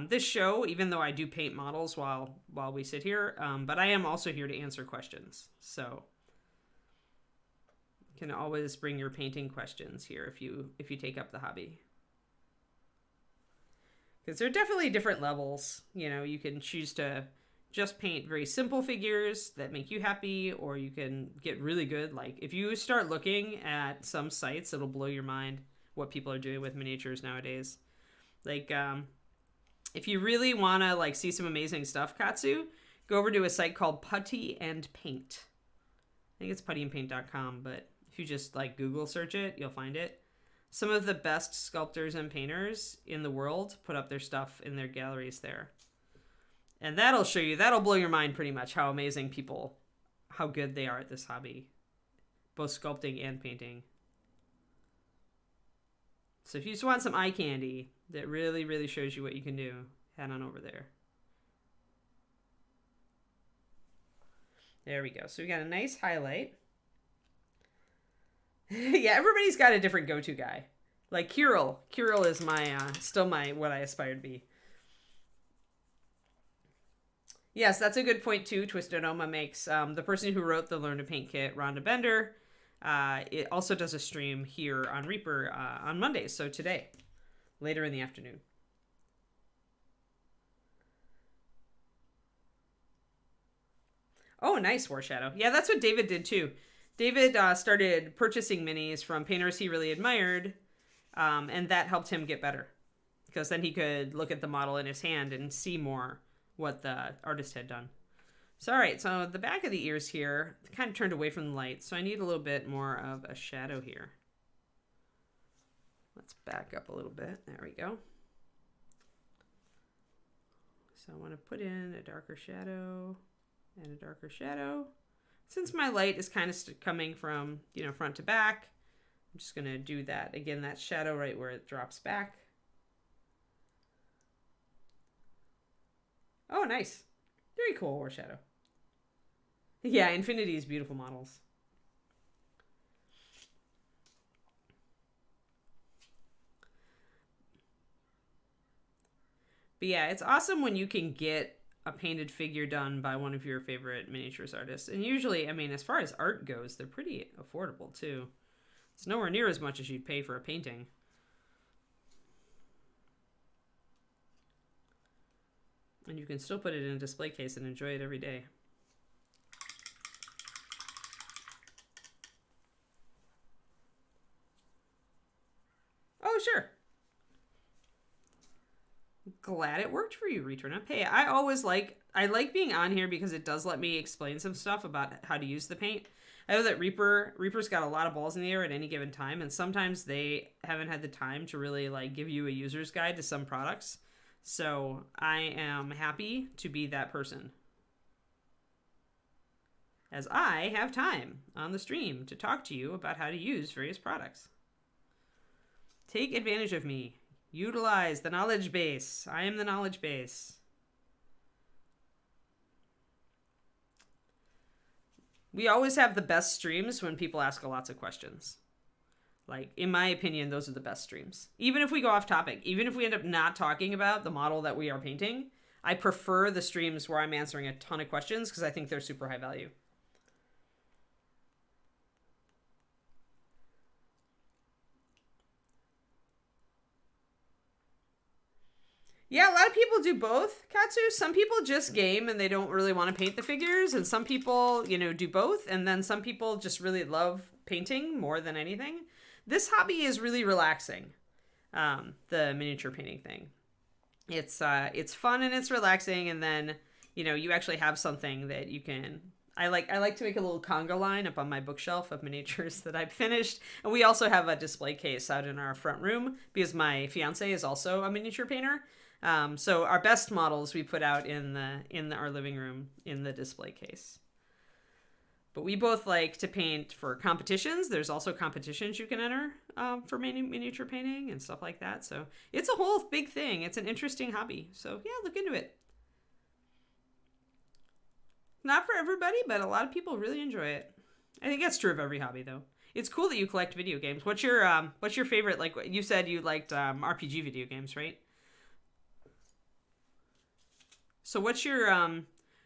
this show, even though I do paint models while we sit here, but I am also here to answer questions. So you can always bring your painting questions here if you take up the hobby. Because there are definitely different levels. You know, you can choose to just paint very simple figures that make you happy, or you can get really good. Like if you start looking at some sites, it'll blow your mind what people are doing with miniatures nowadays. Like if you really want to like see some amazing stuff, Katsu, go over to a site called Putty and Paint. I think it's puttyandpaint.com, but if you just like Google search it, you'll find it. Some of the best sculptors and painters in the world put up their stuff in their galleries there. And that'll blow your mind pretty much how amazing people, how good they are at this hobby. Both sculpting and painting. So if you just want some eye candy that really, really shows you what you can do, head on over there. There we go. So we got a nice highlight. Yeah, everybody's got a different go-to guy. Like Kirill. Kirill is still what I aspire to be. Yes, that's a good point too. Twisted Oma makes. The person who wrote the Learn to Paint kit, Rhonda Bender, it also does a stream here on Reaper on Mondays. So today, later in the afternoon. Oh, nice, War Shadow. Yeah, that's what David did too. David started purchasing minis from painters he really admired, and that helped him get better. Because then he could look at the model in his hand and see more what the artist had done. So, all right, so the back of the ears here kind of turned away from the light, so I need a little bit more of a shadow here. Let's back up a little bit. There we go. So I want to put in a darker shadow and a darker shadow. Since my light is kind of coming from, you know, front to back, I'm just going to do that. Again, that shadow right where it drops back. Oh, nice. Very cool war shadow. Yeah, Infinity is beautiful models. But yeah, it's awesome when you can get a painted figure done by one of your favorite miniatures artists. And usually, I mean, as far as art goes, they're pretty affordable too. It's nowhere near as much as you'd pay for a painting. And you can still put it in a display case and enjoy it every day. Oh, sure. Glad it worked for you, Return Up. Hey, I like being on here because it does let me explain some stuff about how to use the paint. I know that Reaper's got a lot of balls in the air at any given time, and sometimes they haven't had the time to really like give you a user's guide to some products. So I am happy to be that person, as I have time on the stream to talk to you about how to use various products. Take advantage of me. Utilize the knowledge base. I am the knowledge base. We always have the best streams when people ask lots of questions. Like, in my opinion, those are the best streams. Even if we go off topic, even if we end up not talking about the model that we are painting, I prefer the streams where I'm answering a ton of questions because I think they're super high value. Yeah, a lot of people do both, Katsu. Some people just game and they don't really want to paint the figures, and some people, you know, do both, and then some people just really love painting more than anything. This hobby is really relaxing, the miniature painting thing. It's fun and it's relaxing, and then, you know, you actually have something that you can... I like to make a little conga line up on my bookshelf of miniatures that I've finished, and we also have a display case out in our front room because my fiance is also a miniature painter. So our best models we put out in our living room in the display case. But we both like to paint for competitions. There's also competitions you can enter for miniature painting and stuff like that. So it's a whole big thing. It's an interesting hobby. So yeah, look into it. Not for everybody, but a lot of people really enjoy it. I think that's true of every hobby, though. It's cool that you collect video games. What's your favorite? Like you said, you liked RPG video games, right? So what's your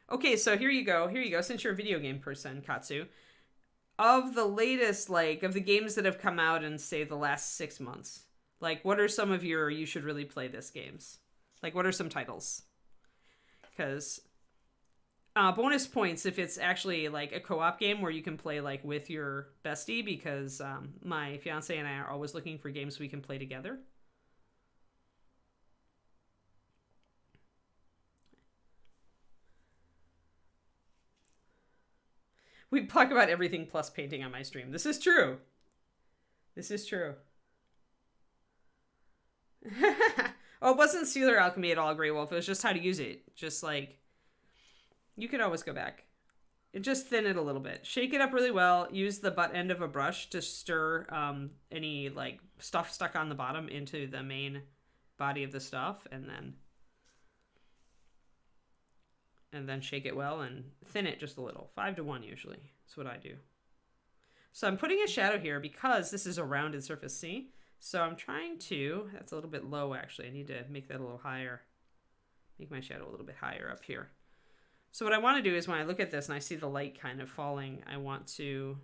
okay, so here you go. Since you're a video game person, Katsu, of the latest, like, of the games that have come out in, say, the last 6 months, like, what are some of your you should really play this games? Like, what are some titles? Because bonus points if it's actually like a co-op game where you can play like with your bestie, because my fiance and I are always looking for games we can play together. We talk about everything plus painting on my stream. This is true. This is true. Oh, it wasn't Sealer Alchemy at all, Grey Wolf. It was just how to use it. Just like, you could always go back. And just thin it a little bit. Shake it up really well. Use the butt end of a brush to stir any like stuff stuck on the bottom into the main body of the stuff, and then shake it well and thin it just a little. 5:1 usually. That's what I do. So I'm putting a shadow here because this is a rounded surface, see? So I'm trying to, that's a little bit low actually. I need to make that a little higher. Make my shadow a little bit higher up here. So what I want to do is when I look at this and I see the light kind of falling, I want to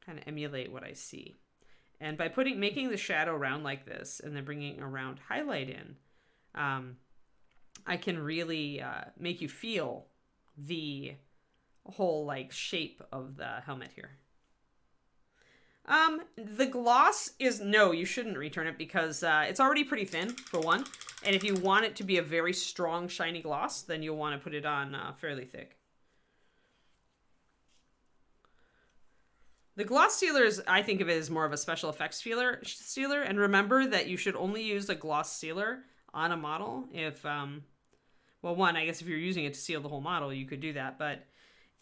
kind of emulate what I see. And by making the shadow round like this and then bringing a round highlight in, I can really make you feel the whole like shape of the helmet here. The gloss is, no, you shouldn't return it because it's already pretty thin, for one. And if you want it to be a very strong, shiny gloss, then you'll want to put it on fairly thick. The gloss sealer is, I think of it as more of a special effects sealer. And remember that you should only use a gloss sealer on a model if, well, one, I guess if you're using it to seal the whole model, you could do that. But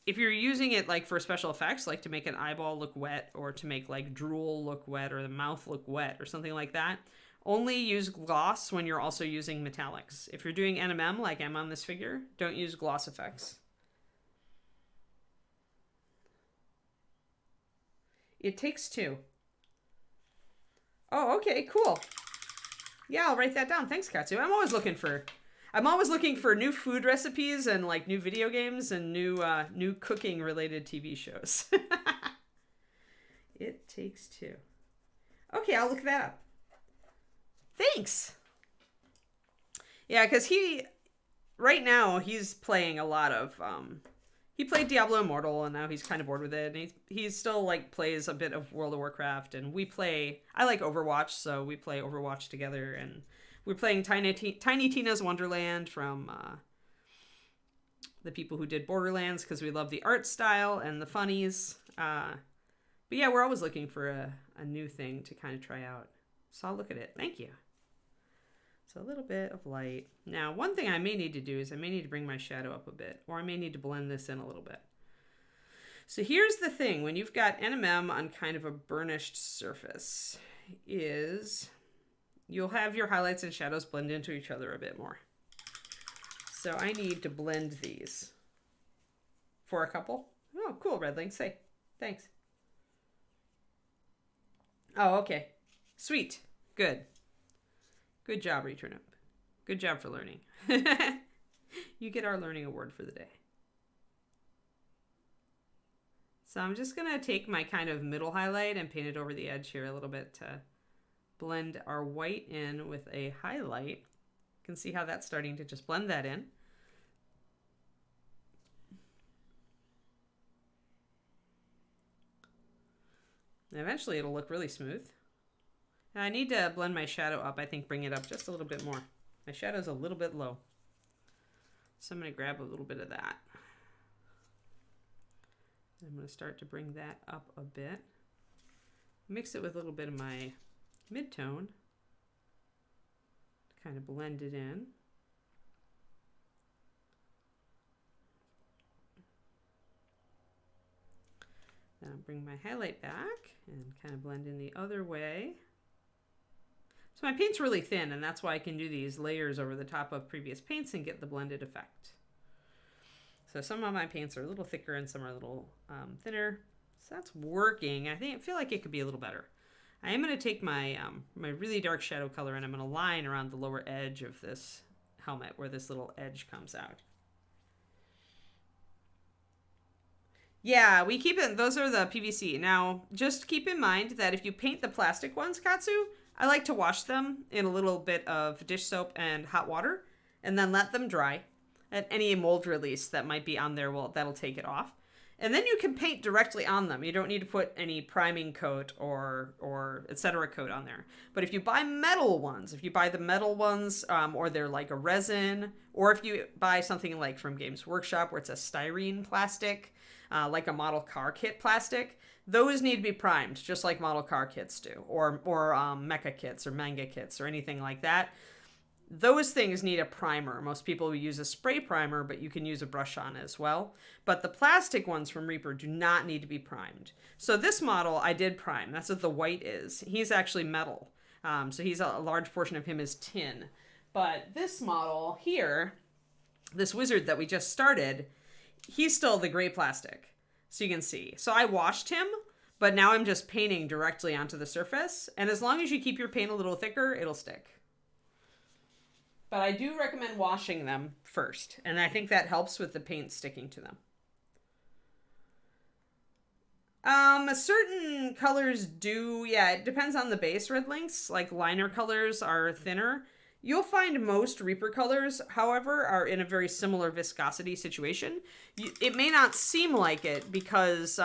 if you're using it like for special effects, like to make an eyeball look wet or to make like drool look wet or the mouth look wet or something like that, only use gloss when you're also using metallics. If you're doing NMM like I'm on this figure, don't use gloss effects. It takes two. Oh, okay, cool. Yeah, I'll write that down. Thanks, Katsu. I'm always looking for new food recipes and like new video games and new cooking related TV shows. It takes two. Okay, I'll look that up. Thanks. Yeah, because right now he's playing a lot of he played Diablo Immortal and now he's kind of bored with it, and he still like plays a bit of World of Warcraft, and I like Overwatch, so we play Overwatch together, and we're playing Tiny Tina's Wonderland from the people who did Borderlands because we love the art style and the funnies. But yeah, we're always looking for a new thing to kind of try out. So I'll look at it. Thank you. So a little bit of light. Now, one thing I may need to do is I may need to bring my shadow up a bit, or I may need to blend this in a little bit. So here's the thing. When you've got NMM on kind of a burnished surface, is you'll have your highlights and shadows blend into each other a bit more. So I need to blend these for a couple. Oh, cool, Redling. Say, thanks. Oh, okay. Sweet. Good. Good job, Returnip. Good job for learning. You get our learning award for the day. So I'm just going to take my kind of middle highlight and paint it over the edge here a little bit to blend our white in with a highlight. You can see how that's starting to just blend that in. And eventually it'll look really smooth. Now I need to blend my shadow up. I think bring it up just a little bit more. My shadow's a little bit low. So I'm going to grab a little bit of that. I'm going to start to bring that up a bit. Mix it with a little bit of my mid-tone. Kind of blend it in. Then I'll bring my highlight back and kind of blend in the other way. So my paint's really thin, and that's why I can do these layers over the top of previous paints and get the blended effect. So some of my paints are a little thicker and some are a little thinner. So that's working. I feel like it could be a little better. I am going to take my my really dark shadow color and I'm going to line around the lower edge of this helmet where this little edge comes out. Yeah, we keep it. Those are the PVC. Now, just keep in mind that if you paint the plastic ones, Katsu, I like to wash them in a little bit of dish soap and hot water and then let them dry. And any mold release that might be on there, that'll take it off. And then you can paint directly on them. You don't need to put any priming coat or etc. coat on there. But if you buy metal ones, or they're like a resin, or if you buy something like from Games Workshop where it's a styrene plastic, like a model car kit plastic, those need to be primed just like model car kits do, or mecha kits or manga kits or anything like that. Those things need a primer. Most people use a spray primer, but you can use a brush on as well. But the plastic ones from Reaper do not need to be primed. So this model I did prime. That's what the white is. He's actually metal. So he's a large portion of him is tin. But this model here, this wizard that we just started, he's still the gray plastic. So you can see. So I washed him, but now I'm just painting directly onto the surface. And as long as you keep your paint a little thicker, it'll stick. But I do recommend washing them first, and I think that helps with the paint sticking to them. Certain colors do, yeah, it depends on the base red links. Like liner colors are thinner. You'll find most Reaper colors, however, are in a very similar viscosity situation. It may not seem like it because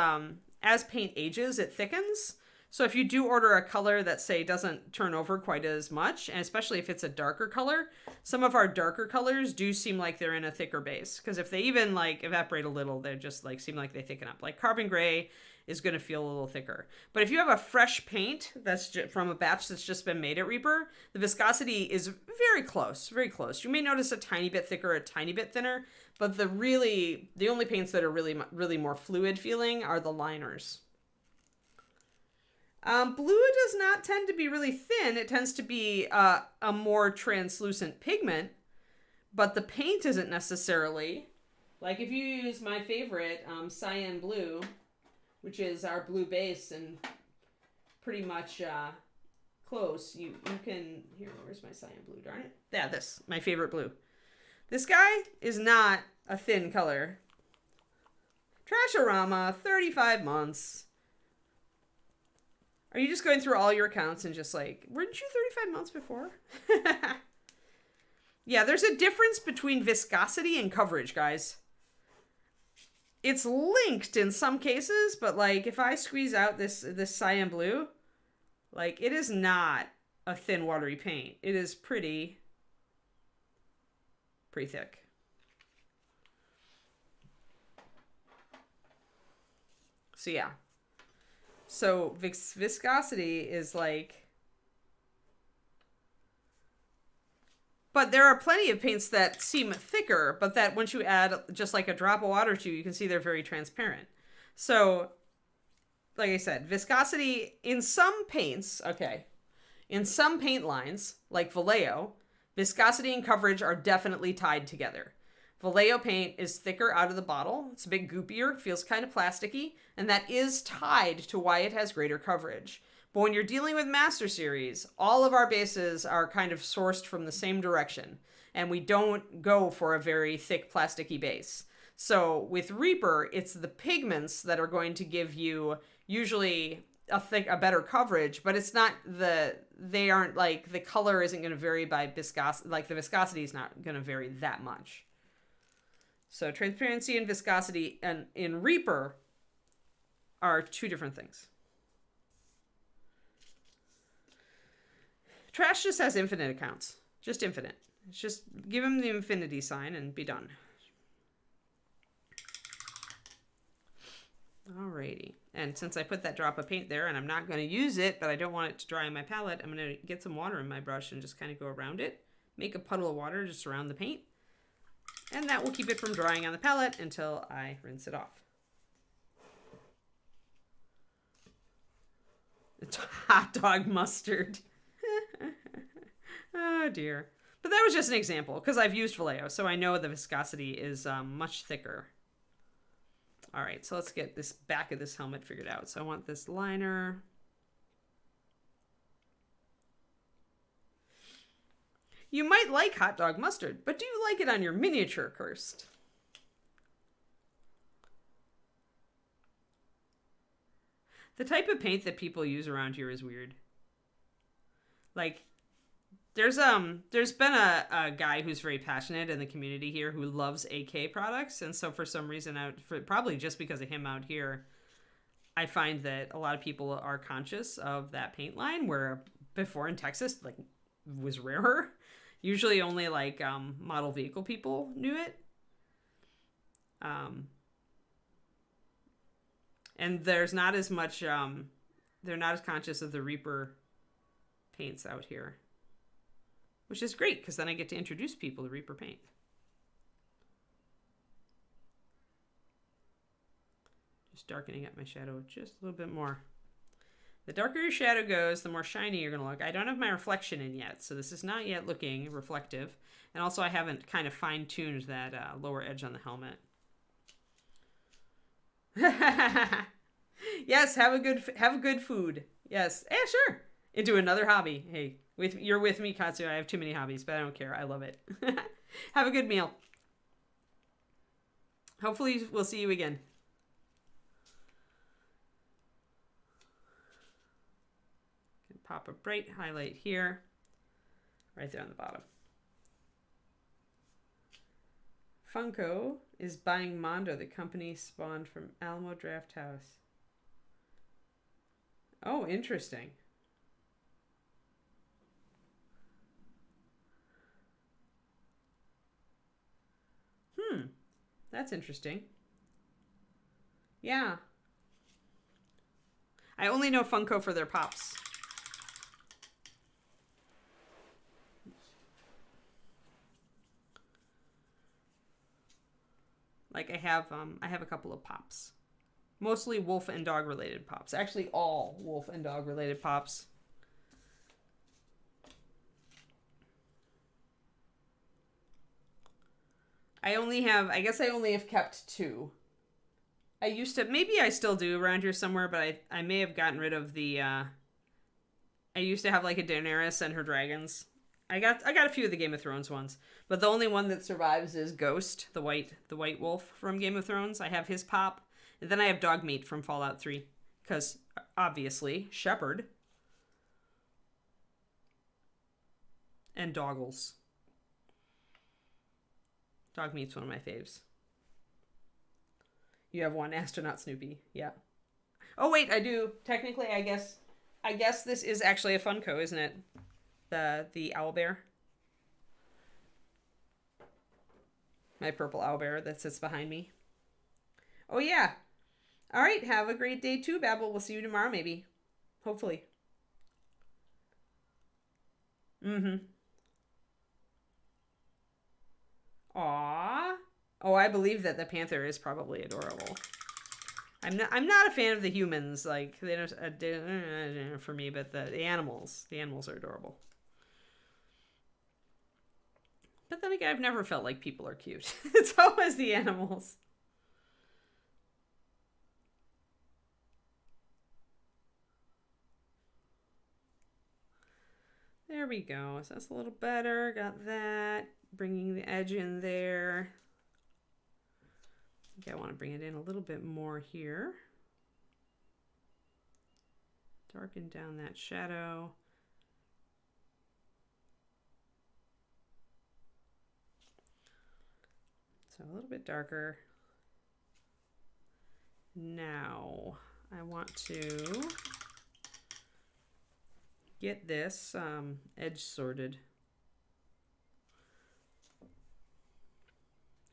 as paint ages, it thickens. So if you do order a color that, say, doesn't turn over quite as much, and especially if it's a darker color, some of our darker colors do seem like they're in a thicker base. Because if they even, like, evaporate a little, they just, like, seem like they thicken up. Like Carbon Gray is going to feel a little thicker. But if you have a fresh paint that's from a batch that's just been made at Reaper, the viscosity is very close, very close. You may notice a tiny bit thicker, a tiny bit thinner, but the only paints that are really more fluid feeling are the liners. Blue does not tend to be really thin. It tends to be a more translucent pigment, but the paint isn't necessarily. Like if you use my favorite, cyan blue, which is our blue base and pretty much close, you can, here, where's my cyan blue, darn it? Yeah, this, my favorite blue. This guy is not a thin color. Trashorama, 35 months. Are you just going through all your accounts and just like, weren't you 35 months before? Yeah, there's a difference between viscosity and coverage, guys. It's linked in some cases, but like if I squeeze out this cyan blue, like it is not a thin watery paint. It is pretty thick. So yeah. So viscosity is like, but there are plenty of paints that seem thicker, but that once you add just like a drop of water to, you can see they're very transparent. So, like I said, viscosity in some paints, okay, in some paint lines, like Vallejo, viscosity and coverage are definitely tied together. Vallejo paint is thicker out of the bottle. It's a bit goopier, feels kind of plasticky, and that is tied to why it has greater coverage. But when you're dealing with Master Series, all of our bases are kind of sourced from the same direction, and we don't go for a very thick plasticky base. So with Reaper, it's the pigments that are going to give you usually a better coverage, but it's not they aren't like, the color isn't going to vary by viscosity, like the viscosity is not going to vary that much. So transparency and viscosity and in Reaper are two different things. Trash just has infinite accounts. Just infinite. It's just give him the infinity sign and be done. Alrighty. And since I put that drop of paint there and I'm not going to use it, but I don't want it to dry on my palette, I'm going to get some water in my brush and just kind of go around it. Make a puddle of water just around the paint. And that will keep it from drying on the palette until I rinse it off. It's hot dog mustard. Oh dear. But that was just an example because I've used Vallejo, so I know the viscosity is much thicker. All right, so let's get this back of this helmet figured out. So I want this liner. You might like hot dog mustard, but do you like it on your miniature, Kirst? The type of paint that people use around here is weird. Like, there's been a guy who's very passionate in the community here who loves AK products, and so for some reason, probably just because of him out here, I find that a lot of people are conscious of that paint line, where before in Texas, like, was rarer. Usually only like model vehicle people knew it. And there's not as much, they're not as conscious of the Reaper paints out here. Which is great, because then I get to introduce people to Reaper paint. Just darkening up my shadow just a little bit more. The darker your shadow goes, the more shiny you're going to look. I don't have my reflection in yet, so this is not yet looking reflective. And also I haven't kind of fine-tuned that lower edge on the helmet. Yes, have a good food. Yes. Yeah, sure. Into another hobby. Hey, you're with me, Katsu. I have too many hobbies, but I don't care. I love it. Have a good meal. Hopefully we'll see you again. Pop a bright highlight here, right there on the bottom. Funko is buying Mondo, the company spawned from Alamo Draft House. Oh, interesting. That's interesting. Yeah. I only know Funko for their pops. Like I have a couple of pops. Mostly wolf and dog related pops. Actually all wolf and dog related pops. I guess I only have kept 2. I used to, maybe I still do around here somewhere, but I may have gotten rid of the, I used to have like a Daenerys and her dragons. I got a few of the Game of Thrones ones, but the only one that survives is Ghost, the white wolf from Game of Thrones. I have his pop, and then I have Dogmeat from Fallout 3, because obviously Shepherd and Doggles. Dogmeat's one of my faves. You have one Astronaut Snoopy, yeah. Oh wait, I do. Technically, I guess this is actually a Funko, isn't it? The owlbear. My purple owlbear that sits behind me. Oh yeah. All right, have a great day too, Babel. We'll see you tomorrow, maybe. Hopefully. Mm-hmm. Aww. Oh, I believe that the panther is probably adorable. I'm not a fan of the humans, like they don't for me, but the animals are adorable. But then again, I've never felt like people are cute. It's always the animals. There we go. So that's a little better. Got that. Bringing the edge in there. I think I want to bring it in a little bit more here. Darken down that shadow. So a little bit darker. Now I want to get this edge sorted.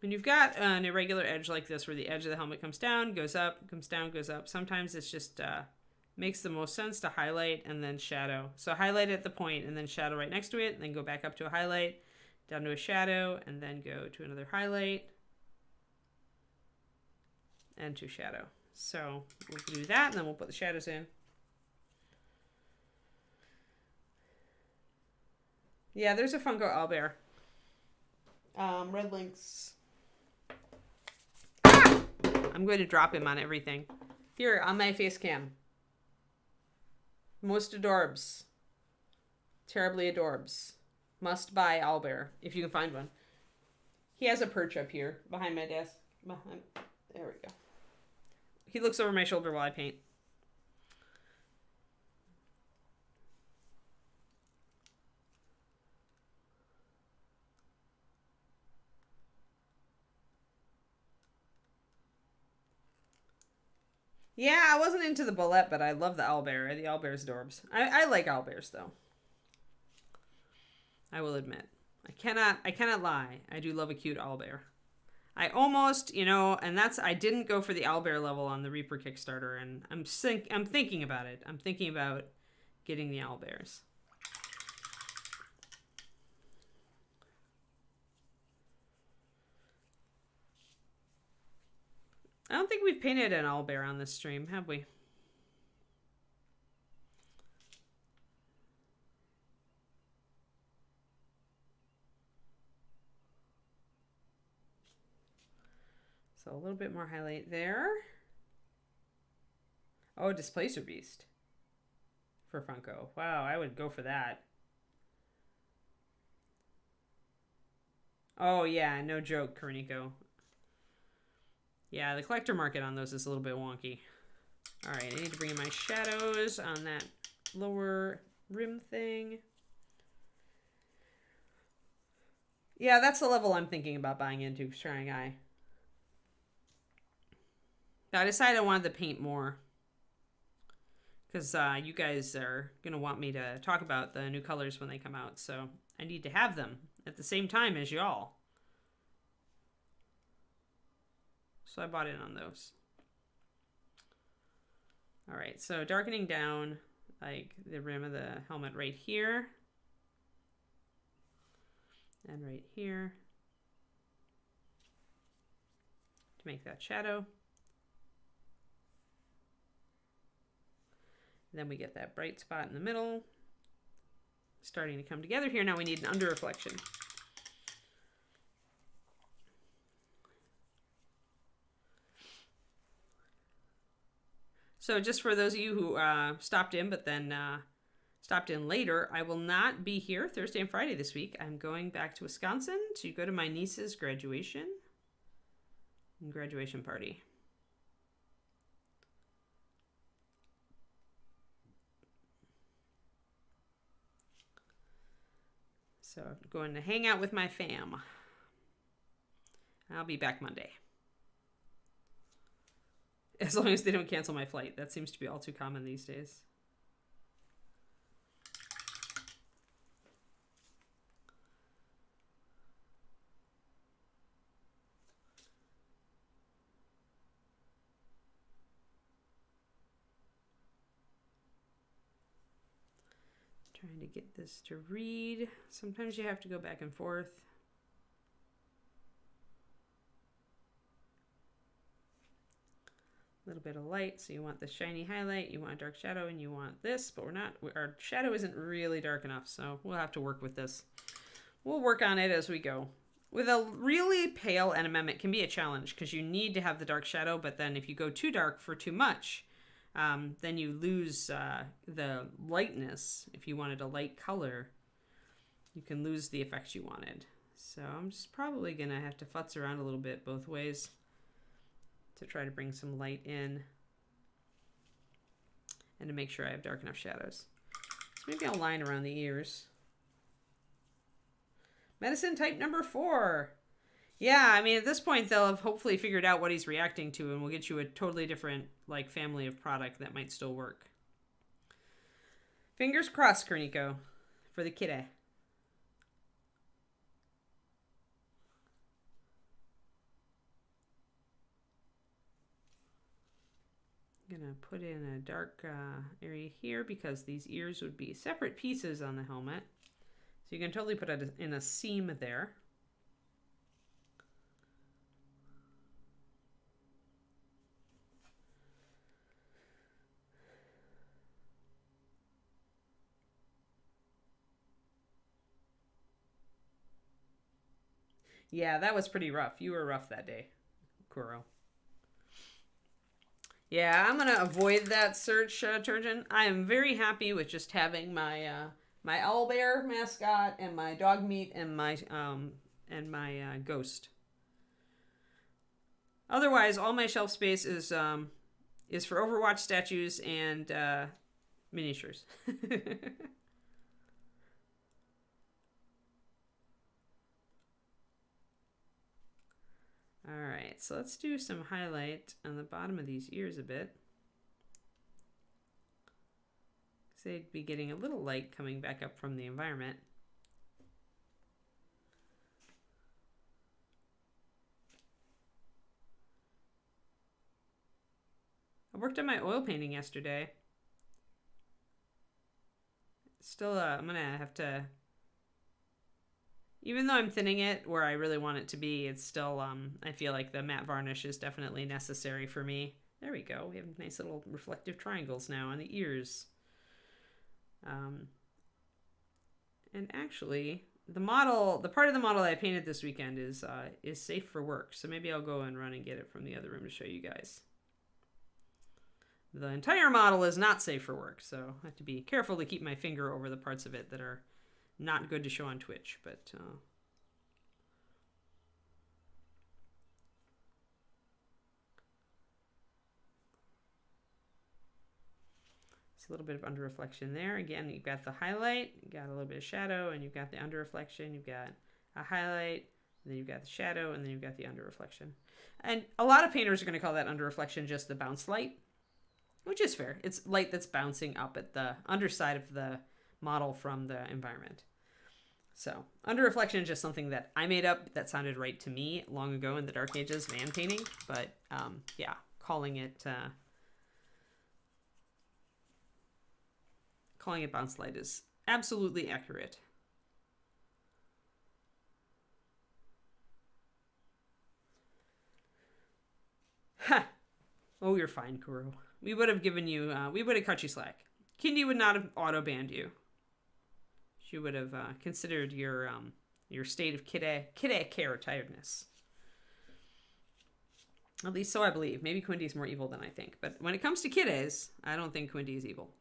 When you've got an irregular edge like this where the edge of the helmet comes down, goes up, comes down, goes up, sometimes it's just makes the most sense to highlight and then shadow. So highlight at the point and then shadow right next to it, and then go back up to a highlight, down to a shadow, and then go to another highlight and to shadow. So we'll do that, and then we'll put the shadows in. Yeah, there's a Funko owlbear. Red Lynx. Ah! I'm going to drop him on everything. Here, on my face cam. Most adorbs. Terribly adorbs. Must buy owlbear, if you can find one. He has a perch up here, behind my desk. There we go. He looks over my shoulder while I paint. Yeah, I wasn't into the bullet, but I love the owlbear. The owlbear's adorbs. I like owlbears, though. I will admit. I cannot lie. I do love a cute owlbear. I almost, and I didn't go for the owlbear level on the Reaper Kickstarter, and I'm thinking about it. I'm thinking about getting the owlbears. I don't think we've painted an owlbear on this stream, have we? So a little bit more highlight there. Oh, Displacer Beast for Funko. Wow, I would go for that. Oh yeah, no joke, Kariniko. Yeah, the collector market on those is a little bit wonky. All right, I need to bring in my shadows on that lower rim thing. Yeah, that's the level I'm thinking about buying into, Trying Eye. I decided I wanted to paint more because you guys are going to want me to talk about the new colors when they come out, so I need to have them at the same time as y'all. So I bought in on those. All right, so darkening down like the rim of the helmet right here and right here to make that shadow. Then we get that bright spot in the middle starting to come together here. Now we need an under reflection. So just for those of you who stopped in but then stopped in later, I will not be here Thursday and Friday this week. I'm going back to Wisconsin to go to my niece's graduation party. So I'm going to hang out with my fam. I'll be back Monday. As long as they don't cancel my flight. That seems to be all too common these days. Trying to get this to read. Sometimes you have to go back and forth. A little bit of light, so you want the shiny highlight, you want a dark shadow, and you want this, but our shadow isn't really dark enough, so we'll have to work with this. We'll work on it as we go. With a really pale NMM, it can be a challenge because you need to have the dark shadow, but then if you go too dark for too much, then you lose the lightness. If you wanted a light color, you can lose the effects you wanted. So I'm just probably going to have to futz around a little bit both ways to try to bring some light in and to make sure I have dark enough shadows. So maybe I'll line around the ears. Medicine type number 4. Yeah, I mean, at this point, they'll have hopefully figured out what he's reacting to, and we'll get you a totally different, like, family of product that might still work. Fingers crossed, Kerniko, for the kiddo. I'm going to put in a dark area here because these ears would be separate pieces on the helmet. So you can totally put it in a seam there. Yeah, that was pretty rough. You were rough that day, Kuro. Yeah, I'm going to avoid that search, Turgeon. I am very happy with just having my my owlbear mascot and my dog meat and my ghost. Otherwise, all my shelf space is for Overwatch statues and miniatures. All right, so let's do some highlight on the bottom of these ears a bit. Because they'd be getting a little light coming back up from the environment. I worked on my oil painting yesterday. Still, I'm going to have to... Even though I'm thinning it where I really want it to be, it's still, I feel like the matte varnish is definitely necessary for me. There we go. We have nice little reflective triangles now on the ears. And actually, the part of the model that I painted this weekend is safe for work. So maybe I'll go and run and get it from the other room to show you guys. The entire model is not safe for work, so I have to be careful to keep my finger over the parts of it that are not good to show on Twitch, but it's a little bit of under reflection there. Again, you've got the highlight, you've got a little bit of shadow, and you've got the under reflection. You've got a highlight, and then you've got the shadow, and then you've got the under reflection. And a lot of painters are going to call that under reflection just the bounce light, which is fair. It's light that's bouncing up at the underside of the model from the environment. So, under reflection is just something that I made up that sounded right to me long ago in the Dark Ages van painting. But, yeah, calling it calling it bounce light is absolutely accurate. Ha! Oh, you're fine, Kuro. We would have given you, we would have cut you slack. Kindi would not have auto-banned you. She would have considered your state of kidde care tiredness. At least so I believe. Maybe Quindy is more evil than I think. But when it comes to kiddes, I don't think Quindy is evil.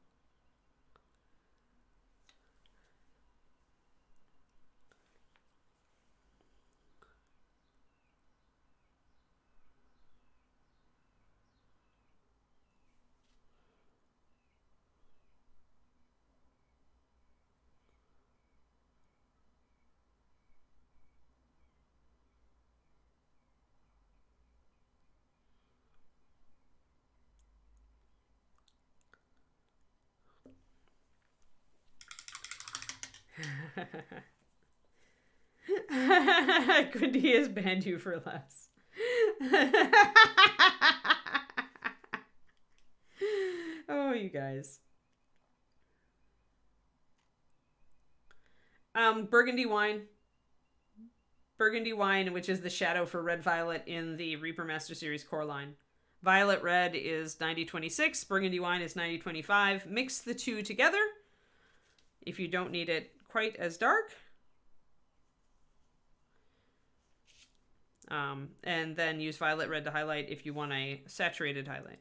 Quindy has banned you for less. Oh, you guys. Burgundy wine. Burgundy wine, which is the shadow for Red Violet in the Reaper Master Series core line. Violet Red is 9026. Burgundy wine is 9025. Mix the two together if you don't need it quite as dark. And then use Violet Red to highlight if you want a saturated highlight.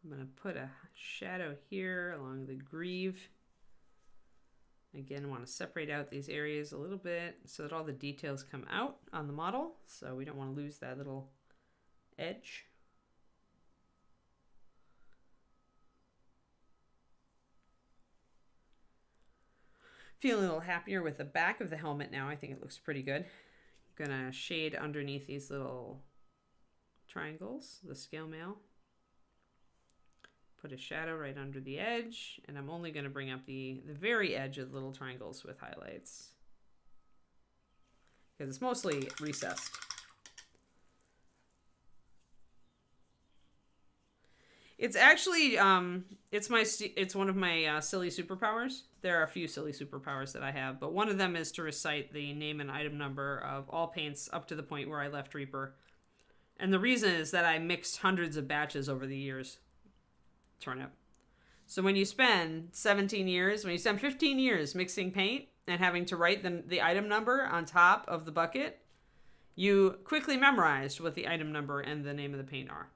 I'm going to put a shadow here along the greave. Again, I want to separate out these areas a little bit so that all the details come out on the model. So we don't want to lose that little edge. Feeling a little happier with the back of the helmet now. I think it looks pretty good. I'm going to shade underneath these little triangles, the scale mail. Put a shadow right under the edge, and I'm only going to bring up the very edge of the little triangles with highlights. Because it's mostly recessed. It's actually, it's one of my silly superpowers. There are a few silly superpowers that I have, but one of them is to recite the name and item number of all paints up to the point where I left Reaper. And the reason is that I mixed hundreds of batches over the years. Turnip. So when you spend 17 years, when you spend 15 years mixing paint and having to write the item number on top of the bucket, you quickly memorized what the item number and the name of the paint are.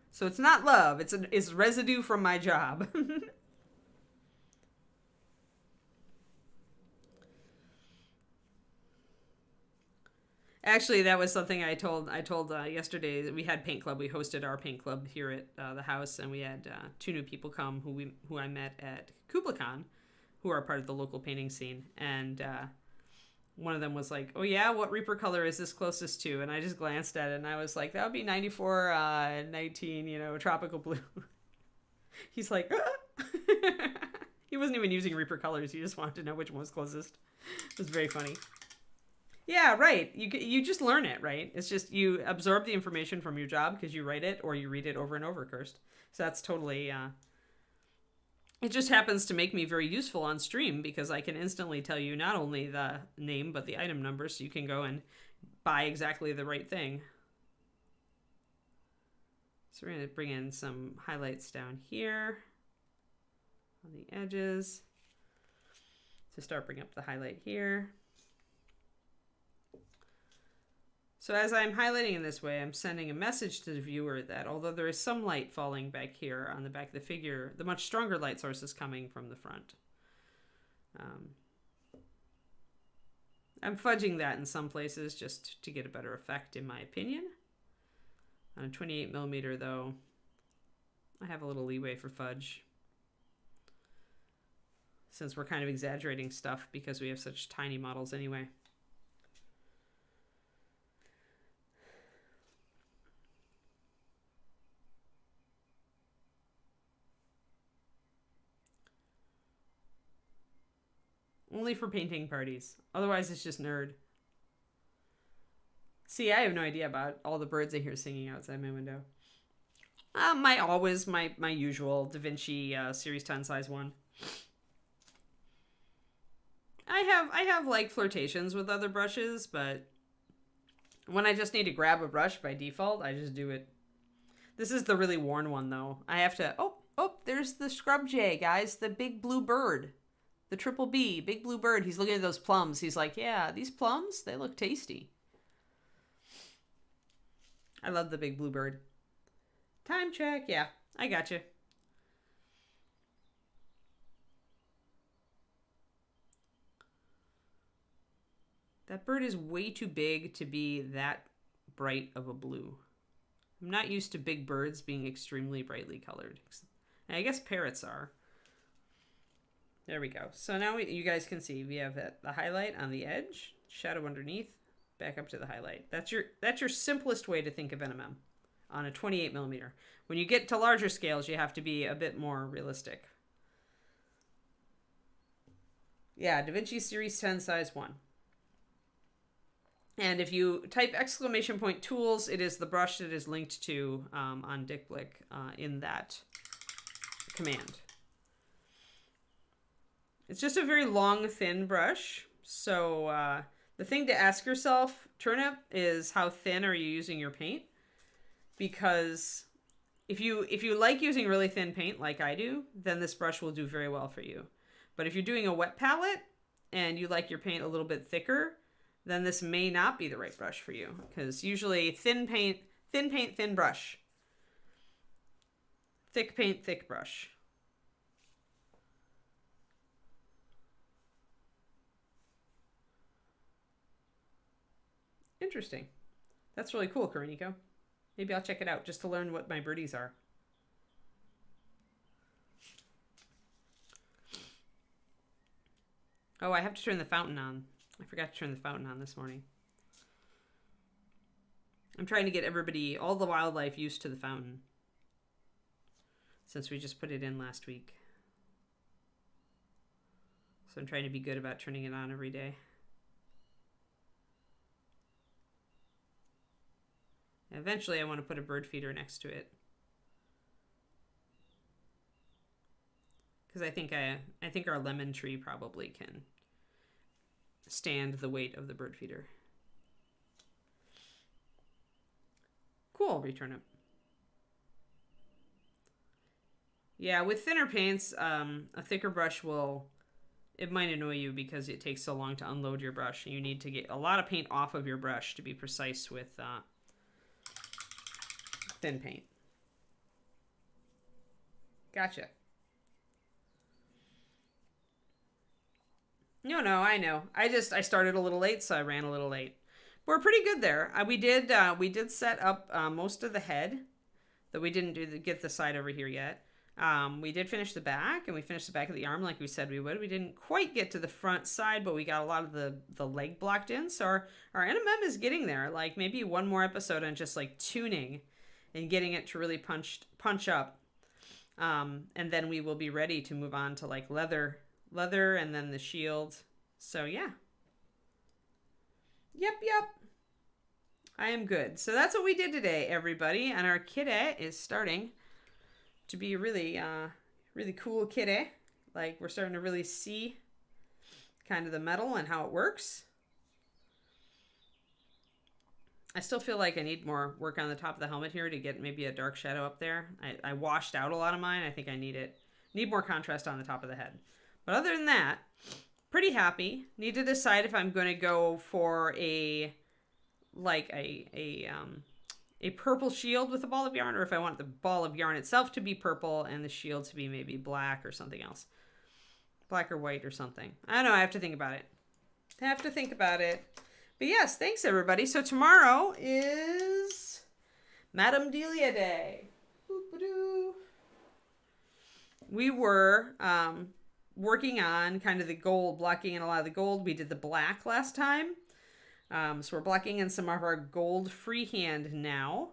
So it's not love, it's residue from my job. Actually, that was something I told yesterday. We had paint club. We hosted our paint club here at the house, and we had 2 new people come who I met at KublaCon, who are part of the local painting scene. And one of them was like, "Oh yeah, what Reaper color is this closest to?" And I just glanced at it, and I was like, "That would be 94, 19, tropical blue." He's like, ah! He wasn't even using Reaper colors. He just wanted to know which one was closest. It was very funny. Yeah, right. You just learn it, right? It's just you absorb the information from your job because you write it or you read it over and over, Kirst. So that's totally... it just happens to make me very useful on stream because I can instantly tell you not only the name but the item number so you can go and buy exactly the right thing. So we're going to bring in some highlights down here on the edges to start bringing up the highlight here. So as I'm highlighting in this way, I'm sending a message to the viewer that although there is some light falling back here on the back of the figure, the much stronger light source is coming from the front. I'm fudging that in some places just to get a better effect, in my opinion. On a 28mm though, I have a little leeway for fudge. since we're kind of exaggerating stuff because we have such tiny models anyway. Only for painting parties. Otherwise, it's just nerd. See, I have no idea about all the birds I hear singing outside my window. My usual Da Vinci Series 10 size one. I have like flirtations with other brushes, but when I just need to grab a brush by default, I just do it. This is the really worn one though. I have to. Oh, there's the scrub jay, guys. The big blue bird. The triple B, big blue bird. He's looking at those plums. He's like, yeah, these plums, they look tasty. I love the big blue bird. Time check. Yeah, I got you. That bird is way too big to be that bright of a blue. I'm not used to big birds being extremely brightly colored. I guess parrots are. There we go. So now you guys can see we have the highlight on the edge, shadow underneath, back up to the highlight. That's your simplest way to think of NMM on a 28 millimeter. When you get to larger scales, you have to be a bit more realistic. Yeah, Da Vinci Series 10 size 1. And if you type !tools, it is the brush that is linked to on DickBlick in that command. It's just a very long, thin brush. So the thing to ask yourself, Turnip, is how thin are you using your paint? Because if you like using really thin paint like I do, then this brush will do very well for you. But if you're doing a wet palette and you like your paint a little bit thicker, then this may not be the right brush for you. Because usually thin paint, thin brush. Thick paint, thick brush. Interesting. That's really cool, Kariniko. Maybe I'll check it out just to learn what my birdies are. Oh, I have to turn the fountain on. I forgot to turn the fountain on this morning. I'm trying to get everybody, all the wildlife, used to the fountain, since we just put it in last week. So I'm trying to be good about turning it on every day. Eventually, I want to put a bird feeder next to it, because I think our lemon tree probably can stand the weight of the bird feeder. Cool, return it. Yeah, with thinner paints, a thicker brush it might annoy you because it takes so long to unload your brush. You need to get a lot of paint off of your brush to be precise with thin paint. Gotcha. No, I know. I started a little late, so I ran a little late. We're pretty good there. We did set up most of the head, though we didn't get the side over here yet. We did finish the back, and we finished the back of the arm like we said we would. We didn't quite get to the front side, but we got a lot of the leg blocked in. So our NMM is getting there. Like maybe one more episode on just like tuning and getting it to really punch up. And then we will be ready to move on to like leather and then the shield. So yeah. Yep. I am good. So that's what we did today, everybody. And our kitty is starting to be really cool kitty. Like we're starting to really see kind of the metal and how it works. I still feel like I need more work on the top of the helmet here to get maybe a dark shadow up there. I washed out a lot of mine. I think I need more contrast on the top of the head. But other than that, pretty happy. Need to decide if I'm going to go for a purple shield with a ball of yarn, or if I want the ball of yarn itself to be purple and the shield to be maybe black or something else. Black or white or something. I don't know. I have to think about it. But yes, thanks everybody. So tomorrow is Madame Delia Day. We were working on kind of the gold, blocking in a lot of the gold. We did the black last time. So we're blocking in some of our gold freehand now.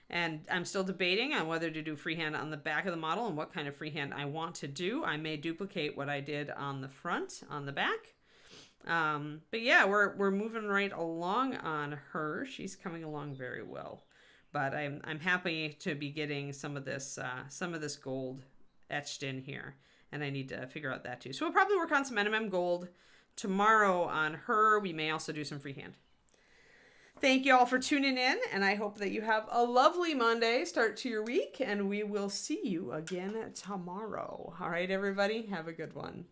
And I'm still debating on whether to do freehand on the back of the model and what kind of freehand I want to do. I may duplicate what I did on the front, on the back. But yeah, we're moving right along on her. She's coming along very well. But I'm happy to be getting some of this gold etched in here. And I need to figure out that too. So we'll probably work on some NMM gold tomorrow on her. We may also do some freehand. Thank you all for tuning in, and I hope that you have a lovely Monday start to your week, and we will see you again tomorrow. All right, everybody, have a good one.